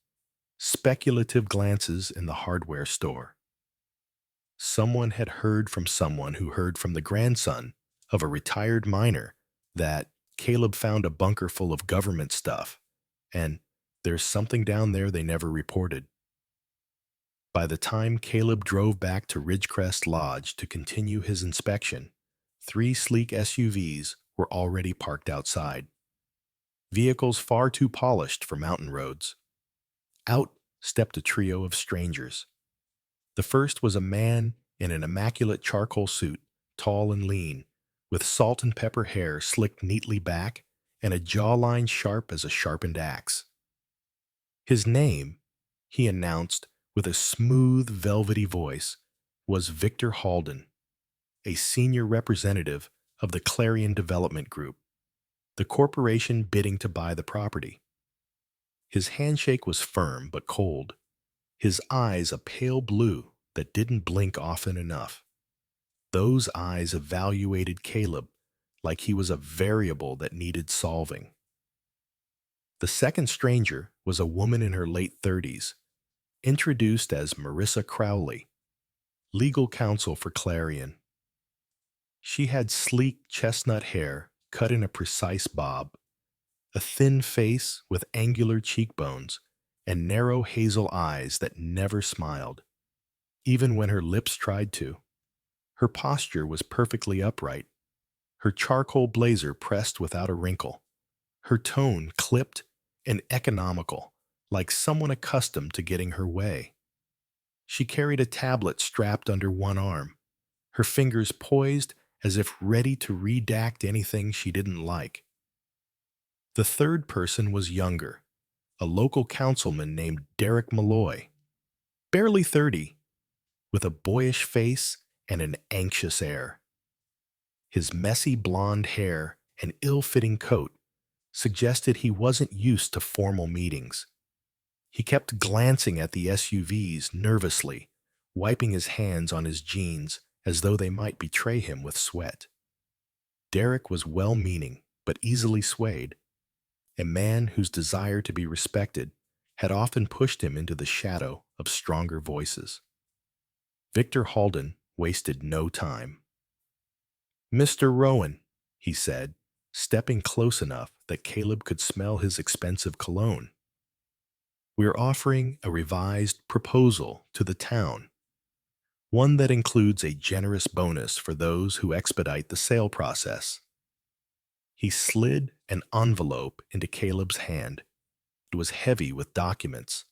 speculative glances in the hardware store. Someone had heard from someone who heard from the grandson of a retired miner that Caleb found a bunker full of government stuff, and there's something down there they never reported. By the time Caleb drove back to Ridgecrest Lodge to continue his inspection, 3 sleek SUVs were already parked outside. Vehicles far too polished for mountain roads. Out stepped a trio of strangers. The first was a man in an immaculate charcoal suit, tall and lean, with salt and pepper hair slicked neatly back and a jawline sharp as a sharpened axe. His name, he announced with a smooth, velvety voice, was Victor Halden, a senior representative of the Clarion Development Group, the corporation bidding to buy the property. His handshake was firm but cold, his eyes a pale blue that didn't blink often enough. Those eyes evaluated Caleb like he was a variable that needed solving. The second stranger was a woman in her late 30s, introduced as Marissa Crowley, legal counsel for Clarion. She had sleek chestnut hair cut in a precise bob, a thin face with angular cheekbones, and narrow hazel eyes that never smiled, even when her lips tried to. Her posture was perfectly upright, her charcoal blazer pressed without a wrinkle, her tone clipped and economical, like someone accustomed to getting her way. She carried a tablet strapped under one arm, her fingers poised as if ready to redact anything she didn't like. The third person was younger, a local councilman named Derek Malloy, barely 30, with a boyish face and an anxious air. His messy blonde hair and ill-fitting coat suggested he wasn't used to formal meetings. He kept glancing at the SUVs nervously, wiping his hands on his jeans as though they might betray him with sweat. Derek was well-meaning, but easily swayed, a man whose desire to be respected had often pushed him into the shadow of stronger voices. Victor Halden wasted no time. "Mr. Rowan," he said, stepping close enough that Caleb could smell his expensive cologne. "We're offering a revised proposal to the town, one that includes a generous bonus for those who expedite the sale process." He slid an envelope into Caleb's hand. It was heavy with documents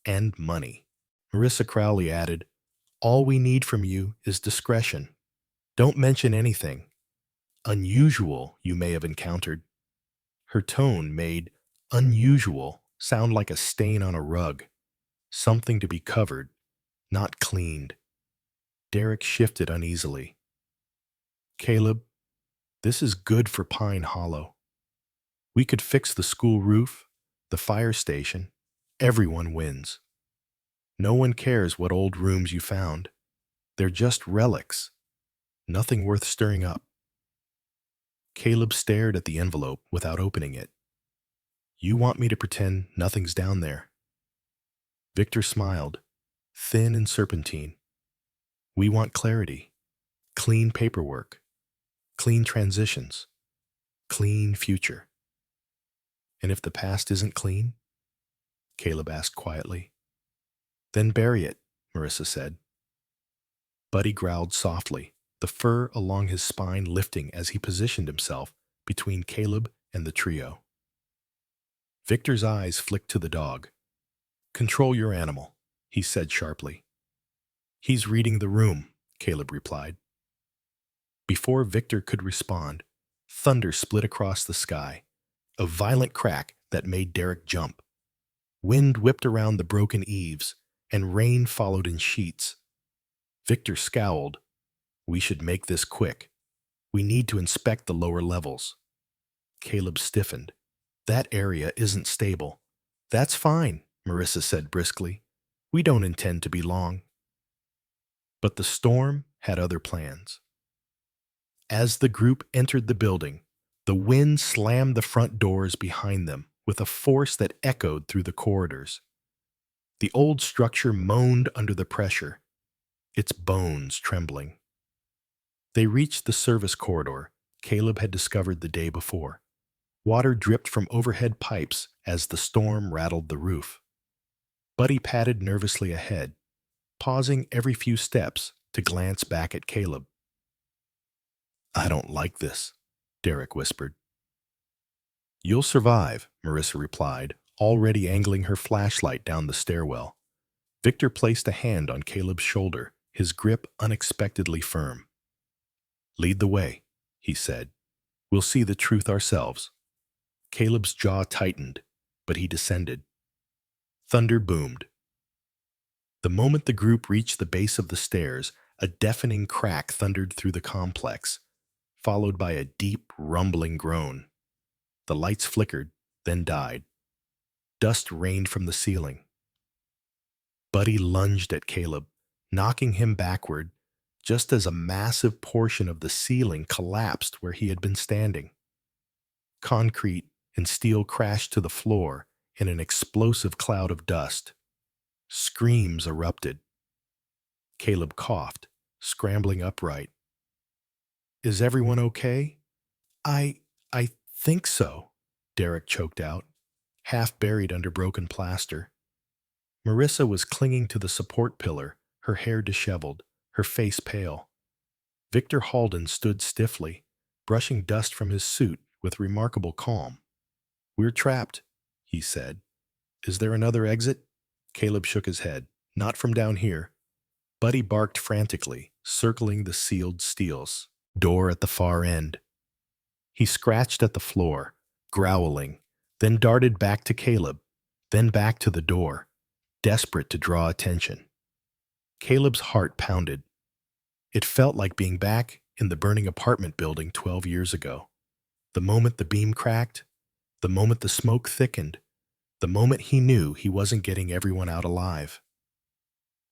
and money. Marissa Crowley added, "All we need from you is discretion. Don't mention anything. unusual you may have encountered. Her tone made unusual sound like a stain on a rug, something to be covered, not cleaned. Derek shifted uneasily. Caleb, this is good for Pine Hollow. We could fix the school roof, the fire station. Everyone wins. No one cares what old rooms you found. They're just relics, nothing worth stirring up. Caleb stared at the envelope without opening it. You want me to pretend nothing's down there? Victor smiled, thin and serpentine. We want clarity, clean paperwork, clean transitions, clean future. And if the past isn't clean? Caleb asked quietly. Then bury it, Marissa said. Buddy growled softly, the fur along his spine lifting as he positioned himself between Caleb and the trio. Victor's eyes flicked to the dog. Control your animal, he said sharply. He's reading the room, Caleb replied. Before Victor could respond, thunder split across the sky, a violent crack that made Derek jump. Wind whipped around the broken eaves, and rain followed in sheets. Victor scowled. We should make this quick. We need to inspect the lower levels. Caleb stiffened. That area isn't stable. That's fine, Marissa said briskly. We don't intend to be long. But the storm had other plans. As the group entered the building, the wind slammed the front doors behind them with a force that echoed through the corridors. The old structure moaned under the pressure, its bones trembling. They reached the service corridor Caleb had discovered the day before. Water dripped from overhead pipes as the storm rattled the roof. Buddy padded nervously ahead, pausing every few steps to glance back at Caleb. I don't like this, Derek whispered. You'll survive, Marissa replied, already angling her flashlight down the stairwell. Victor placed a hand on Caleb's shoulder, his grip unexpectedly firm. Lead the way, he said. We'll see the truth ourselves. Caleb's jaw tightened, but he descended. Thunder boomed. The moment the group reached the base of the stairs, a deafening crack thundered through the complex, followed by a deep, rumbling groan. The lights flickered, then died. Dust rained from the ceiling. Buddy lunged at Caleb, knocking him backward, just as a massive portion of the ceiling collapsed where he had been standing. Concrete and steel crashed to the floor in an explosive cloud of dust. Screams erupted. Caleb coughed, scrambling upright. Is everyone okay? I think so, Derek choked out, half buried under broken plaster. Marissa was clinging to the support pillar, her hair disheveled, her face pale. Victor Halden stood stiffly, brushing dust from his suit with remarkable calm. We're trapped, he said. Is there another exit? Caleb shook his head. Not from down here. Buddy barked frantically, circling the sealed steels door at the far end. He scratched at the floor, growling, then darted back to Caleb, then back to the door, desperate to draw attention. Caleb's heart pounded. It felt like being back in the burning apartment building 12 years ago. The moment the beam cracked, the moment the smoke thickened, the moment he knew he wasn't getting everyone out alive.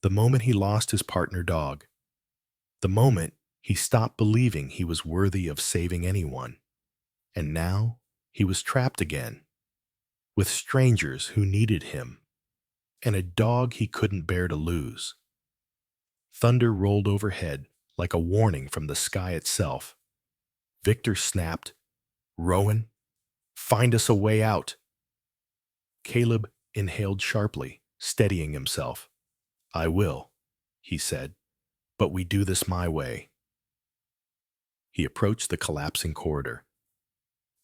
The moment he lost his partner dog. The moment he stopped believing he was worthy of saving anyone. And now he was trapped again, with strangers who needed him, and a dog he couldn't bear to lose. Thunder rolled overhead like a warning from the sky itself. Victor snapped, Rowan, find us a way out. Caleb inhaled sharply, steadying himself. I will, he said, but we do this my way. He approached the collapsing corridor,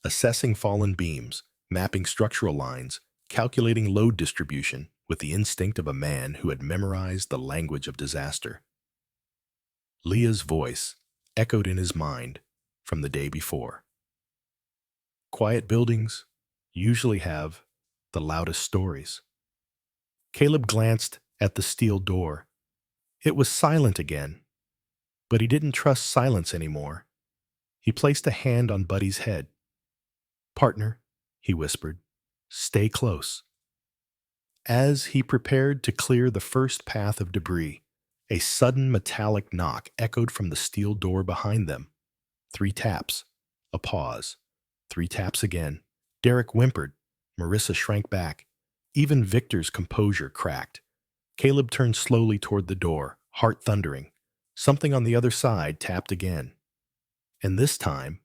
assessing fallen beams, mapping structural lines, calculating load distribution with the instinct of a man who had memorized the language of disaster. Leah's voice echoed in his mind, from the day before. Quiet buildings usually have the loudest stories. Caleb glanced at the steel door. It was silent again, but he didn't trust silence anymore. He placed a hand on Buddy's head. "Partner," he whispered, "stay close." As he prepared to clear the first path of debris, a sudden metallic knock echoed from the steel door behind them. 3 taps. A pause. 3 taps again. Derek whimpered. Marissa shrank back. Even Victor's composure cracked. Caleb turned slowly toward the door, heart thundering. Something on the other side tapped again. And this time,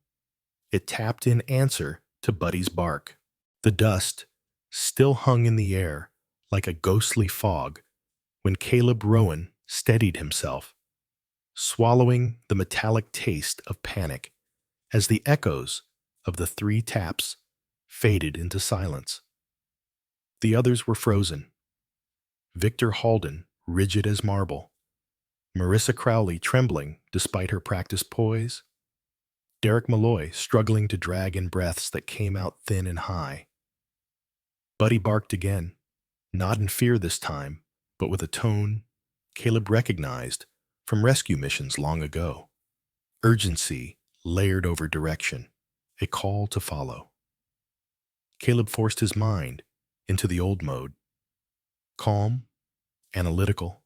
it tapped in answer to Buddy's bark. The dust still hung in the air like a ghostly fog when Caleb Rowan steadied himself, swallowing the metallic taste of panic as the echoes of the 3 taps faded into silence. The others were frozen. Victor Halden, rigid as marble. Marissa Crowley trembling despite her practiced poise. Derek Malloy struggling to drag in breaths that came out thin and high. Buddy barked again, not in fear this time, but with a tone Caleb recognized from rescue missions long ago. Urgency layered over direction, a call to follow. Caleb forced his mind into the old mode. Calm, analytical,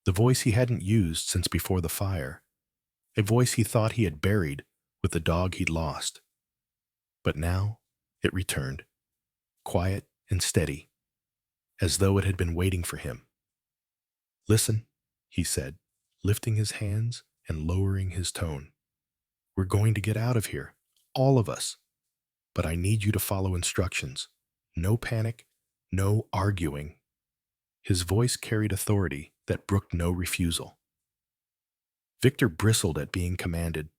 the voice he hadn't used since before the fire, a voice he thought he had buried with the dog he'd lost. But now it returned, quiet and steady, as though it had been waiting for him. "Listen," he said, lifting his hands and lowering his tone. "We're going to get out of here, all of us. But I need you to follow instructions. No panic, no arguing." His voice carried authority that brooked no refusal. Victor bristled at being commanded,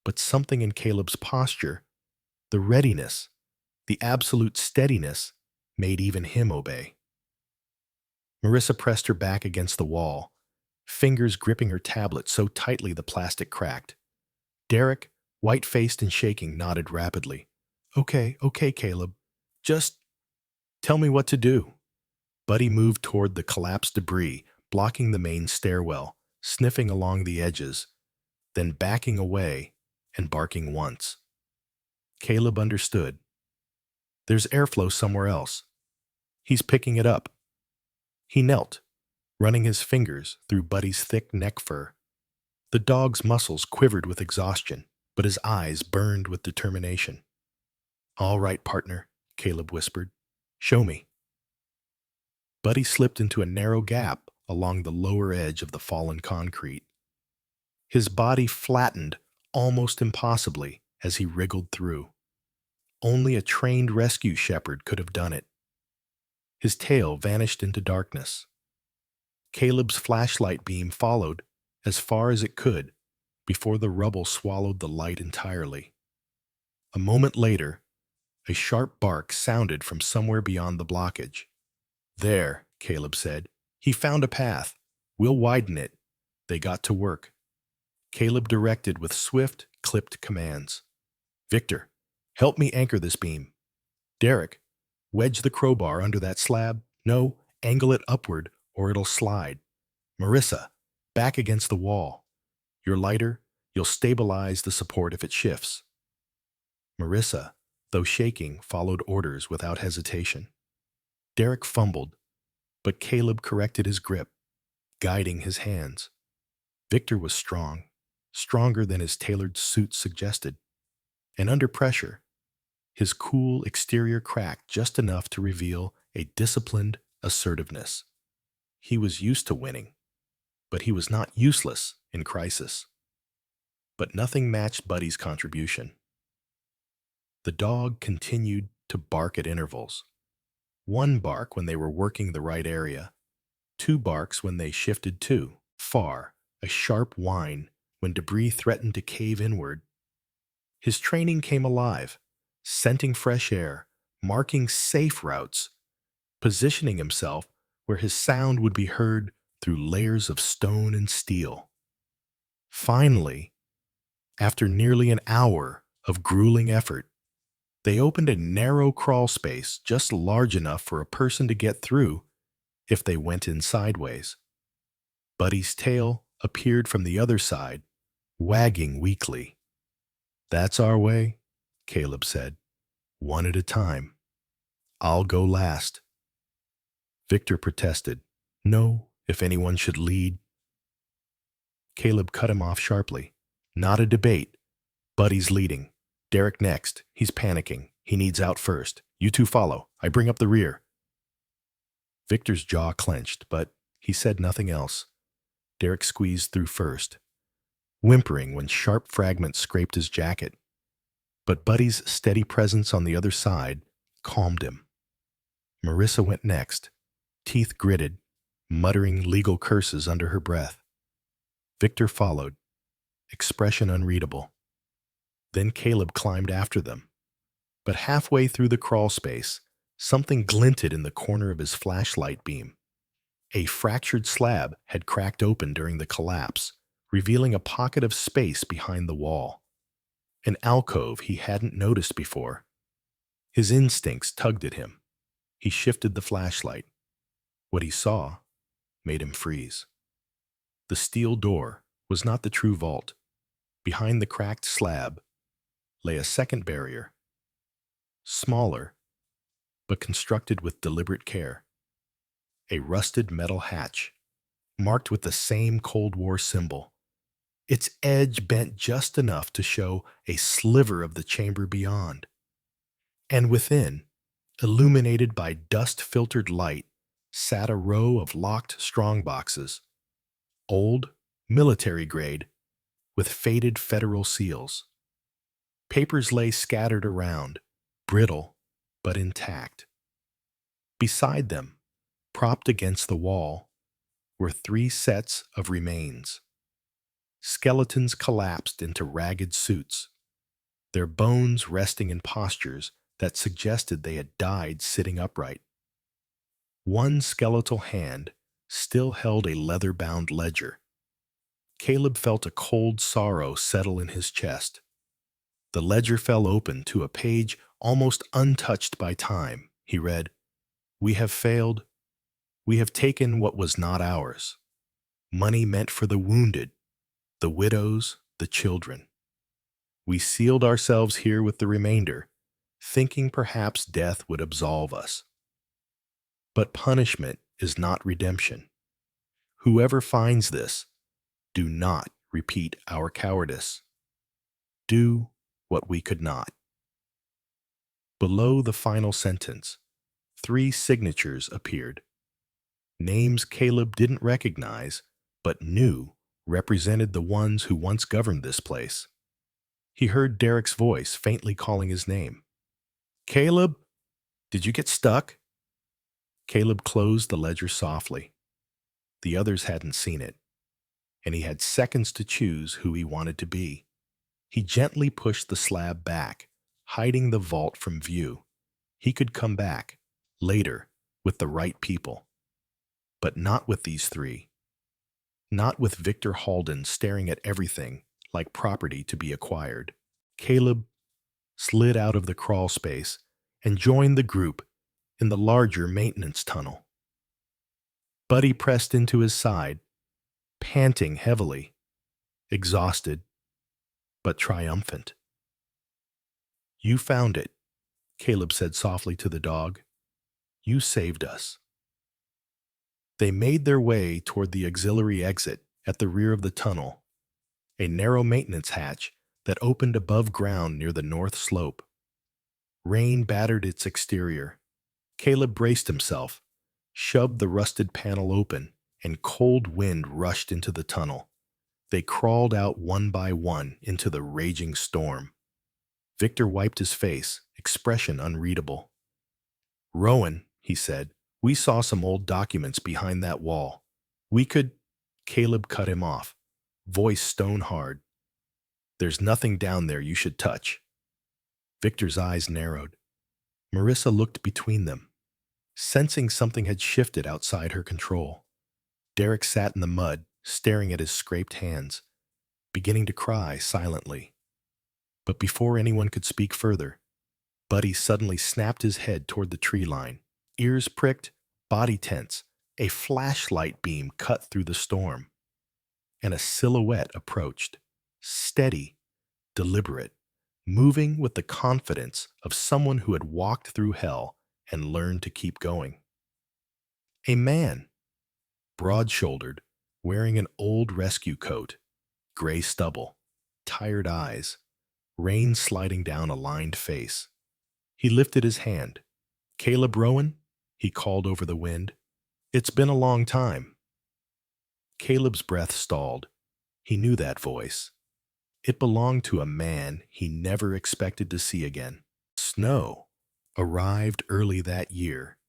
but something in Caleb's posture, the readiness, the absolute steadiness, made even him obey. Marissa pressed her back against the wall, fingers gripping her tablet so tightly the plastic cracked. Derek, white-faced and shaking, nodded rapidly. Okay, Caleb. Just tell me what to do." Buddy moved toward the collapsed debris, blocking the main stairwell, sniffing along the edges, then backing away and barking once. Caleb understood. There's airflow somewhere else. He's picking it up. He knelt, running his fingers through Buddy's thick neck fur. The dog's muscles quivered with exhaustion, but his eyes burned with determination. "All right, partner," Caleb whispered. "Show me." Buddy slipped into a narrow gap along the lower edge of the fallen concrete. His body flattened almost impossibly as he wriggled through. Only a trained rescue shepherd could have done it. His tail vanished into darkness. Caleb's flashlight beam followed as far as it could before the rubble swallowed the light entirely. A moment later, a sharp bark sounded from somewhere beyond the blockage. "There," Caleb said. "He found a path. We'll widen it." They got to work. Caleb directed with swift, clipped commands. "Victor, help me anchor this beam. Derek, wedge the crowbar under that slab. No, angle it upward or it'll slide. Marissa, back against the wall. You're lighter, you'll stabilize the support if it shifts." Marissa, though shaking, followed orders without hesitation. Derek fumbled, but Caleb corrected his grip, guiding his hands. Victor was strong, stronger than his tailored suit suggested, and under pressure, his cool exterior cracked just enough to reveal a disciplined assertiveness. He was used to winning, but he was not useless in crisis. But nothing matched Buddy's contribution. The dog continued to bark at intervals. 1 bark when they were working the right area, 2 barks when they shifted too far, a sharp whine when debris threatened to cave inward. His training came alive, scenting fresh air, marking safe routes, positioning himself where his sound would be heard through layers of stone and steel. Finally, After nearly an hour of grueling effort, they opened a narrow crawl space just large enough for a person to get through if they went in sideways. Buddy's tail appeared from the other side, wagging weakly. "That's our way," Caleb said, "one at a time. I'll go last." Victor protested. "No, if anyone should lead." Caleb cut him off sharply. "Not a debate. Buddy's leading. Derek next. He's panicking. He needs out first. You two follow. I bring up the rear." Victor's jaw clenched, but he said nothing else. Derek squeezed through first, whimpering when sharp fragments scraped his jacket. But Buddy's steady presence on the other side calmed him. Marissa went next, teeth gritted, muttering legal curses under her breath. Victor followed, expression unreadable. Then Caleb climbed after them. But halfway through the crawl space, something glinted in the corner of his flashlight beam. A fractured slab had cracked open during the collapse, revealing a pocket of space behind the wall. An alcove he hadn't noticed before. His instincts tugged at him. He shifted the flashlight. What he saw made him freeze. The steel door was not the true vault. Behind the cracked slab lay a second barrier, smaller, but constructed with deliberate care. A rusted metal hatch, marked with the same Cold War symbol. Its edge bent just enough to show a sliver of the chamber beyond. And within, illuminated by dust-filtered light, sat a row of locked strongboxes, old, military-grade, with faded federal seals. Papers lay scattered around, brittle but intact. Beside them, propped against the wall, were 3 sets of remains. Skeletons collapsed into ragged suits, their bones resting in postures that suggested they had died sitting upright. One skeletal hand still held a leather-bound ledger. Caleb felt a cold sorrow settle in his chest. The ledger fell open to a page almost untouched by time. He read, "We have failed. We have taken what was not ours. Money meant for the wounded, the widows, the children. We sealed ourselves here with the remainder, thinking perhaps death would absolve us. But punishment is not redemption. Whoever finds this, do not repeat our cowardice. Do what we could not." Below the final sentence, 3 signatures appeared. Names Caleb didn't recognize, but knew represented the ones who once governed this place. He heard Derek's voice faintly calling his name. "Caleb, did you get stuck?" Caleb closed the ledger softly. The others hadn't seen it, and he had seconds to choose who he wanted to be. He gently pushed the slab back, hiding the vault from view. He could come back, later, with the right people. But not with these 3. Not with Victor Halden staring at everything like property to be acquired. Caleb slid out of the crawl space and joined the group in the larger maintenance tunnel. Buddy pressed into his side, panting heavily, exhausted, but triumphant. "You found it," Caleb said softly to the dog. "You saved us." They made their way toward the auxiliary exit at the rear of the tunnel, a narrow maintenance hatch that opened above ground near the north slope. Rain battered its exterior. Caleb braced himself, shoved the rusted panel open, and cold wind rushed into the tunnel. They crawled out one by one into the raging storm. Victor wiped his face, expression unreadable. "Rowan," he said, "we saw some old documents behind that wall. We could—" Caleb cut him off, voice stone hard. "There's nothing down there you should touch." Victor's eyes narrowed. Marissa looked between them, sensing something had shifted outside her control. Derek sat in the mud, staring at his scraped hands. beginning to cry silently. But before anyone could speak further, Buddy suddenly snapped his head toward the tree line. Ears pricked, body tense, a flashlight beam cut through the storm, and a silhouette approached, steady, deliberate, moving with the confidence of someone who had walked through hell and learned to keep going. A man, broad-shouldered, wearing an old rescue coat, gray stubble, tired eyes, rain sliding down a lined face. He lifted his hand. "Caleb Rowan?" he called over the wind. "It's been a long time." Caleb's breath stalled. He knew that voice. It belonged to a man he never expected to see again. Snow arrived early that year,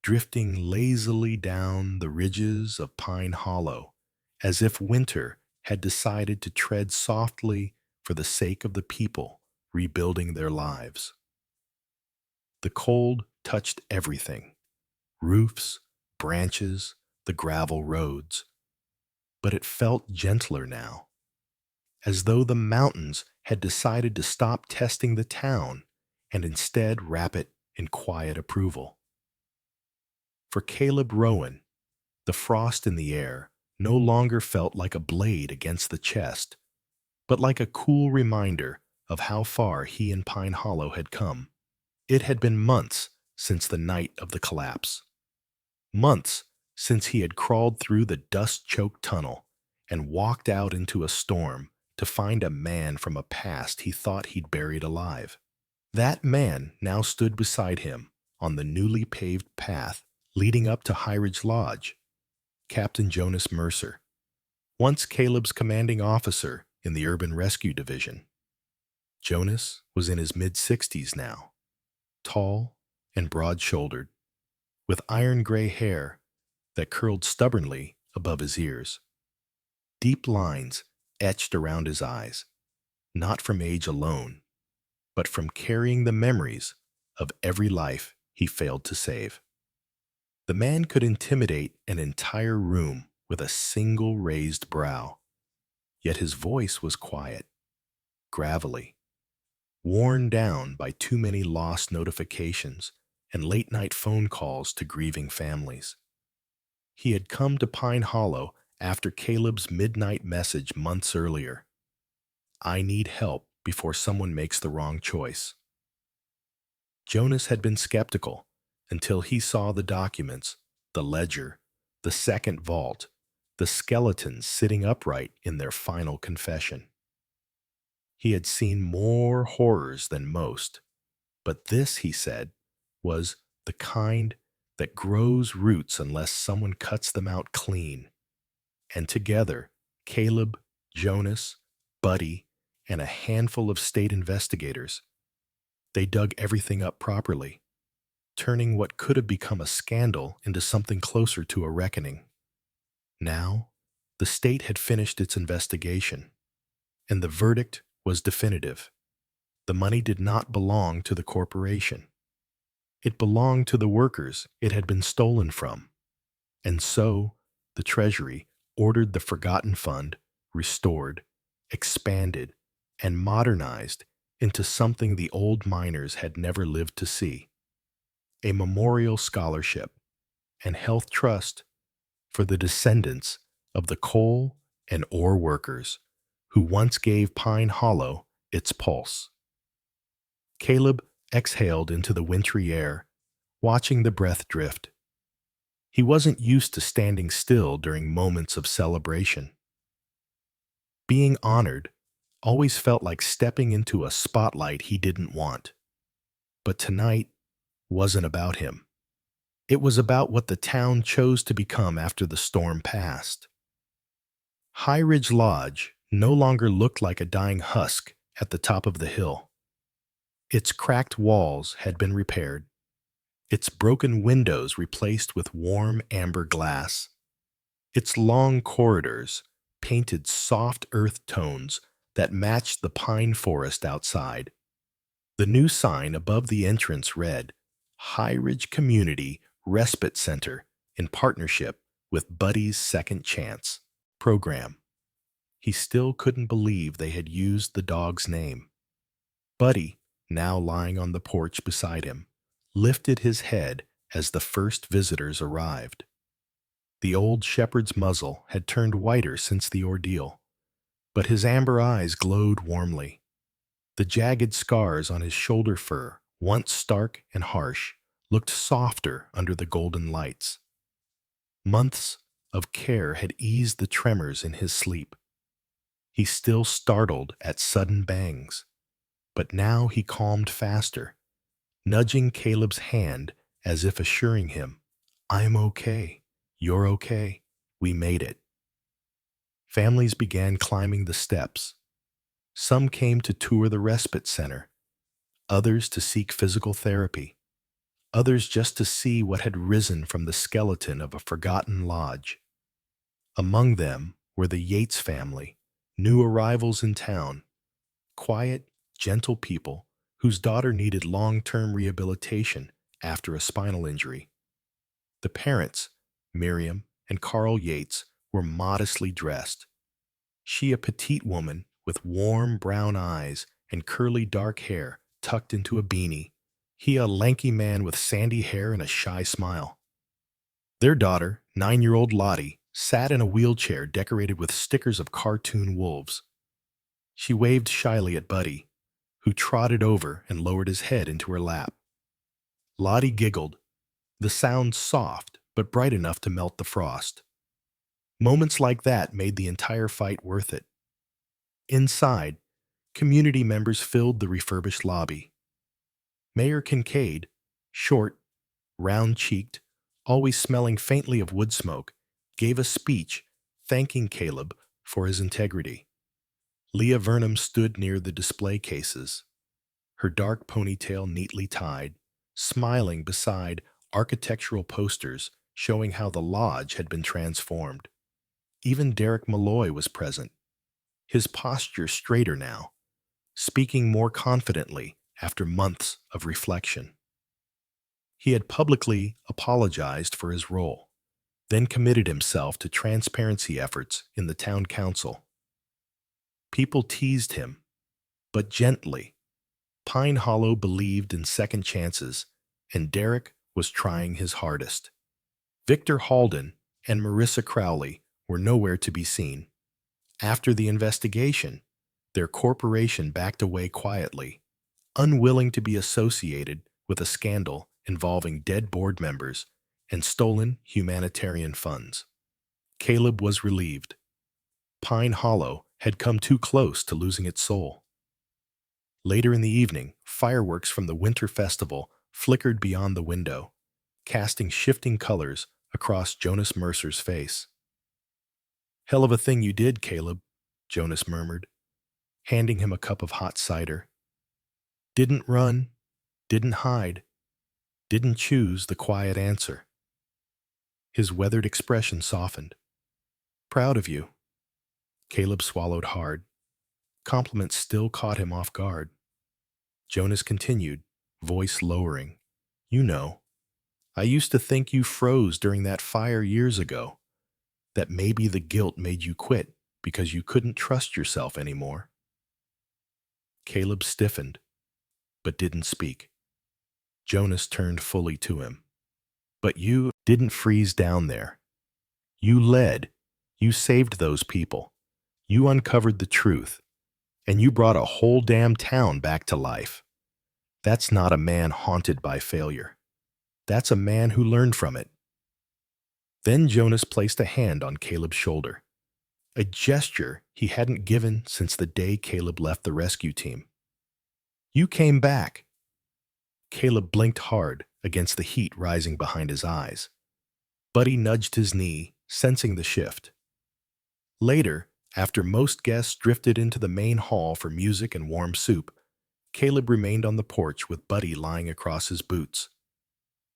drifting lazily down the ridges of Pine Hollow, as if winter had decided to tread softly for the sake of the people rebuilding their lives. The cold touched everything: roofs, branches, the gravel roads. But it felt gentler now, as though the mountains had decided to stop testing the town and instead wrap it in quiet approval. For Caleb Rowan, the frost in the air no longer felt like a blade against the chest, but like a cool reminder of how far he and Pine Hollow had come. It had been months since the night of the collapse. Months since he had crawled through the dust-choked tunnel and walked out into a storm to find a man from a past he thought he'd buried alive. That man now stood beside him on the newly paved path leading up to High Ridge Lodge. Captain Jonas Mercer, once Caleb's commanding officer in the Urban Rescue Division. Jonas was in his mid-60s now, tall and broad-shouldered, with iron-gray hair that curled stubbornly above his ears. Deep lines etched around his eyes, not from age alone, but from carrying the memories of every life he failed to save. The man could intimidate an entire room with a single raised brow, yet his voice was quiet, gravelly, worn down by too many lost notifications and late-night phone calls to grieving families. He had come to Pine Hollow after Caleb's midnight message months earlier. "I need help before someone makes the wrong choice." Jonas had been skeptical until he saw the documents, the ledger, the second vault, the skeletons sitting upright in their final confession. He had seen more horrors than most, but this, he said, was the kind that grows roots unless someone cuts them out clean. And together, Caleb, Jonas, Buddy, and a handful of state investigators, they dug everything up properly, turning what could have become a scandal into something closer to a reckoning. Now, the state had finished its investigation, and the verdict was definitive. The money did not belong to the corporation. It belonged to the workers it had been stolen from. And so, the Treasury ordered the Forgotten Fund restored, expanded, and modernized into something the old miners had never lived to see: a memorial scholarship and health trust for the descendants of the coal and ore workers who once gave Pine Hollow its pulse. Caleb exhaled into the wintry air, watching the breath drift. He wasn't used to standing still during moments of celebration. Being honored always felt like stepping into a spotlight he didn't want. But tonight wasn't about him. It was about what the town chose to become after the storm passed. High Ridge Lodge no longer looked like a dying husk at the top of the hill. Its cracked walls had been repaired, its broken windows replaced with warm amber glass, its long corridors painted soft earth tones that matched the pine forest outside. The new sign above the entrance read, "High Ridge Community Respite Center in partnership with Buddy's Second Chance program." He still couldn't believe they had used the dog's name. Buddy, now lying on the porch beside him, lifted his head as the first visitors arrived. The old shepherd's muzzle had turned whiter since the ordeal, but his amber eyes glowed warmly. The jagged scars on his shoulder fur, once stark and harsh, looked softer under the golden lights. Months of care had eased the tremors in his sleep. He still startled at sudden bangs, but now he calmed faster, nudging Caleb's hand as if assuring him, "I'm okay. You're okay. We made it." Families began climbing the steps. Some came to tour the respite center, others to seek physical therapy, others just to see what had risen from the skeleton of a forgotten lodge. Among them were the Yates family, new arrivals in town, quiet, gentle people whose daughter needed long-term rehabilitation after a spinal injury. The parents, Miriam and Carl Yates, were modestly dressed. She a petite woman with warm brown eyes and curly dark hair tucked into a beanie. He a lanky man with sandy hair and a shy smile. Their daughter, 9-year-old Lottie, sat in a wheelchair decorated with stickers of cartoon wolves. She waved shyly at Buddy, who trotted over and lowered his head into her lap. Lottie giggled, the sound soft but bright enough to melt the frost. Moments like that made the entire fight worth it. Inside, community members filled the refurbished lobby. Mayor Kincaid, short, round-cheeked, always smelling faintly of wood smoke, gave a speech thanking Caleb for his integrity. Leah Vernham stood near the display cases, her dark ponytail neatly tied, smiling beside architectural posters showing how the lodge had been transformed. Even Derek Malloy was present, his posture straighter now, speaking more confidently after months of reflection. He had publicly apologized for his role, then committed himself to transparency efforts in the town council. People teased him, but gently. Pine Hollow believed in second chances, and Derek was trying his hardest. Victor Halden and Marissa Crowley were nowhere to be seen. After the investigation, their corporation backed away quietly, unwilling to be associated with a scandal involving dead board members and stolen humanitarian funds. Caleb was relieved. Pine Hollow had come too close to losing its soul. Later in the evening, fireworks from the winter festival flickered beyond the window, casting shifting colors across Jonas Mercer's face. "Hell of a thing you did, Caleb," Jonas murmured, handing him a cup of hot cider. "Didn't run, didn't hide, didn't choose the quiet answer." His weathered expression softened. "Proud of you." Caleb swallowed hard. Compliments still caught him off guard. Jonas continued, voice lowering. "You know, I used to think you froze during that fire years ago, that maybe the guilt made you quit because you couldn't trust yourself anymore." Caleb stiffened, but didn't speak. Jonas turned fully to him. "But you didn't freeze down there. You led. You saved those people. You uncovered the truth. And you brought a whole damn town back to life. That's not a man haunted by failure. That's a man who learned from it." Then Jonas placed a hand on Caleb's shoulder, a gesture he hadn't given since the day Caleb left the rescue team. "You came back." Caleb blinked hard against the heat rising behind his eyes. Buddy nudged his knee, sensing the shift. Later, after most guests drifted into the main hall for music and warm soup, Caleb remained on the porch with Buddy lying across his boots.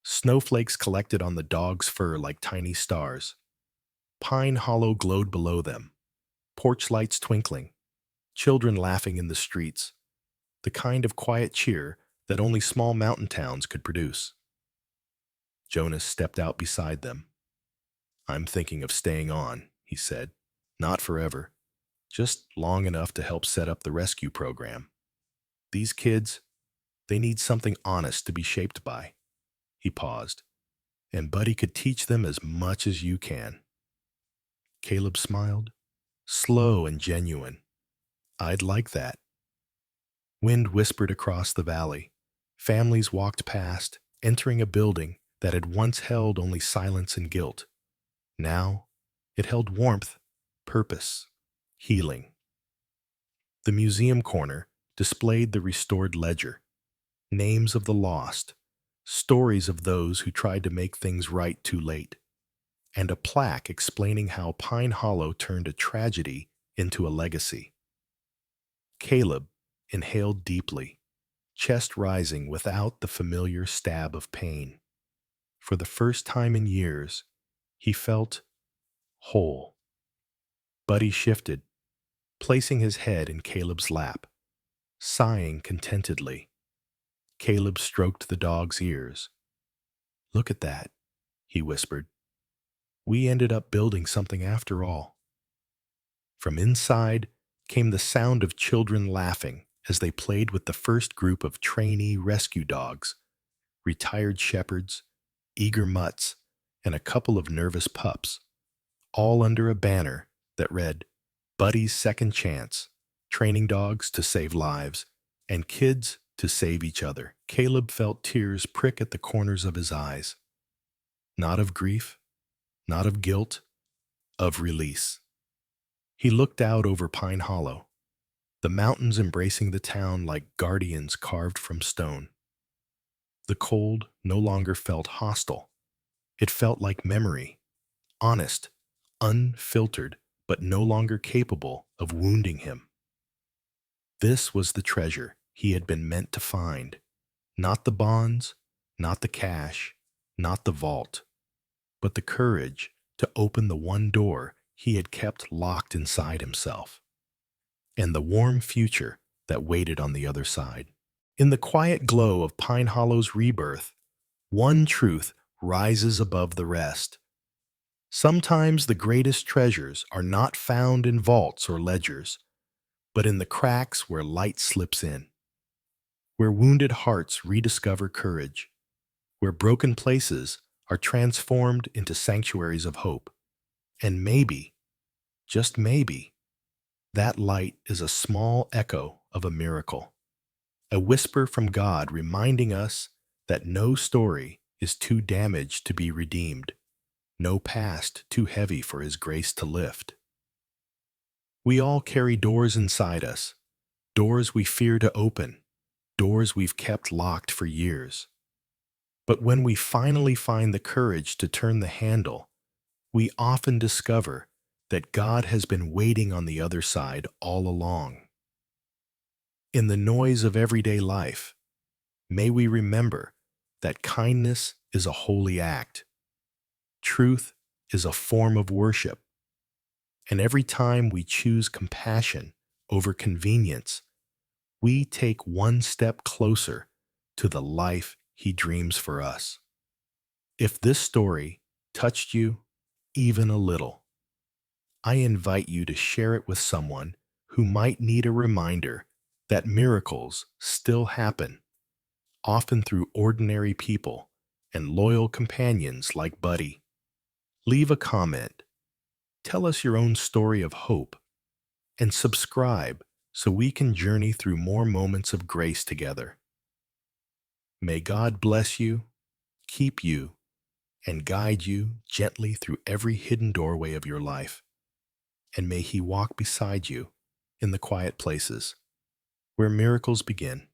Snowflakes collected on the dog's fur like tiny stars. Pine Hollow glowed below them, porch lights twinkling, children laughing in the streets, the kind of quiet cheer that only small mountain towns could produce. Jonas stepped out beside them. "I'm thinking of staying on," he said. "Not forever. just long enough to help set up the rescue program. These kids, they need something honest to be shaped by. He paused, and Buddy could teach them as much as you can. Caleb smiled, slow and genuine. I'd like that. Wind whispered across the valley. Families walked past, entering a building that had once held only silence and guilt. Now, it held warmth, purpose, healing. The museum corner displayed the restored ledger, names of the lost, stories of those who tried to make things right too late, and a plaque explaining how Pine Hollow turned a tragedy into a legacy. Caleb inhaled deeply, chest rising without the familiar stab of pain. For the first time in years, he felt whole. Buddy shifted, placing his head in Caleb's lap, sighing contentedly. Caleb stroked the dog's ears. Look at that, he whispered. We ended up building something after all. From inside came the sound of children laughing as they played with the first group of trainee rescue dogs, retired shepherds, eager mutts, and a couple of nervous pups, all under a banner that read, Buddy's Second Chance, training dogs to save lives, and kids to save each other. Caleb felt tears prick at the corners of his eyes. Not of grief, not of guilt, of release. He looked out over Pine Hollow, the mountains embracing the town like guardians carved from stone. The cold no longer felt hostile. It felt like memory, honest, unfiltered, but no longer capable of wounding him. This was the treasure he had been meant to find. Not the bonds, not the cash, not the vault, but the courage to open the one door he had kept locked inside himself, and the warm future that waited on the other side. In the quiet glow of Pine Hollow's rebirth, one truth rises above the rest. Sometimes the greatest treasures are not found in vaults or ledgers, but in the cracks where light slips in, where wounded hearts rediscover courage, where broken places are transformed into sanctuaries of hope. And maybe, just maybe, that light is a small echo of a miracle, a whisper from God reminding us that no story is too damaged to be redeemed, no past too heavy for His grace to lift. We all carry doors inside us, doors we fear to open, doors we've kept locked for years. But when we finally find the courage to turn the handle, we often discover that God has been waiting on the other side all along. In the noise of everyday life, may we remember that kindness is a holy act, truth is a form of worship, and every time we choose compassion over convenience, we take one step closer to the life He dreams for us. If this story touched you even a little, I invite you to share it with someone who might need a reminder that miracles still happen, often through ordinary people and loyal companions like Buddy. Leave a comment, tell us your own story of hope, and subscribe so we can journey through more moments of grace together. May God bless you, keep you, and guide you gently through every hidden doorway of your life. And may He walk beside you in the quiet places where miracles begin.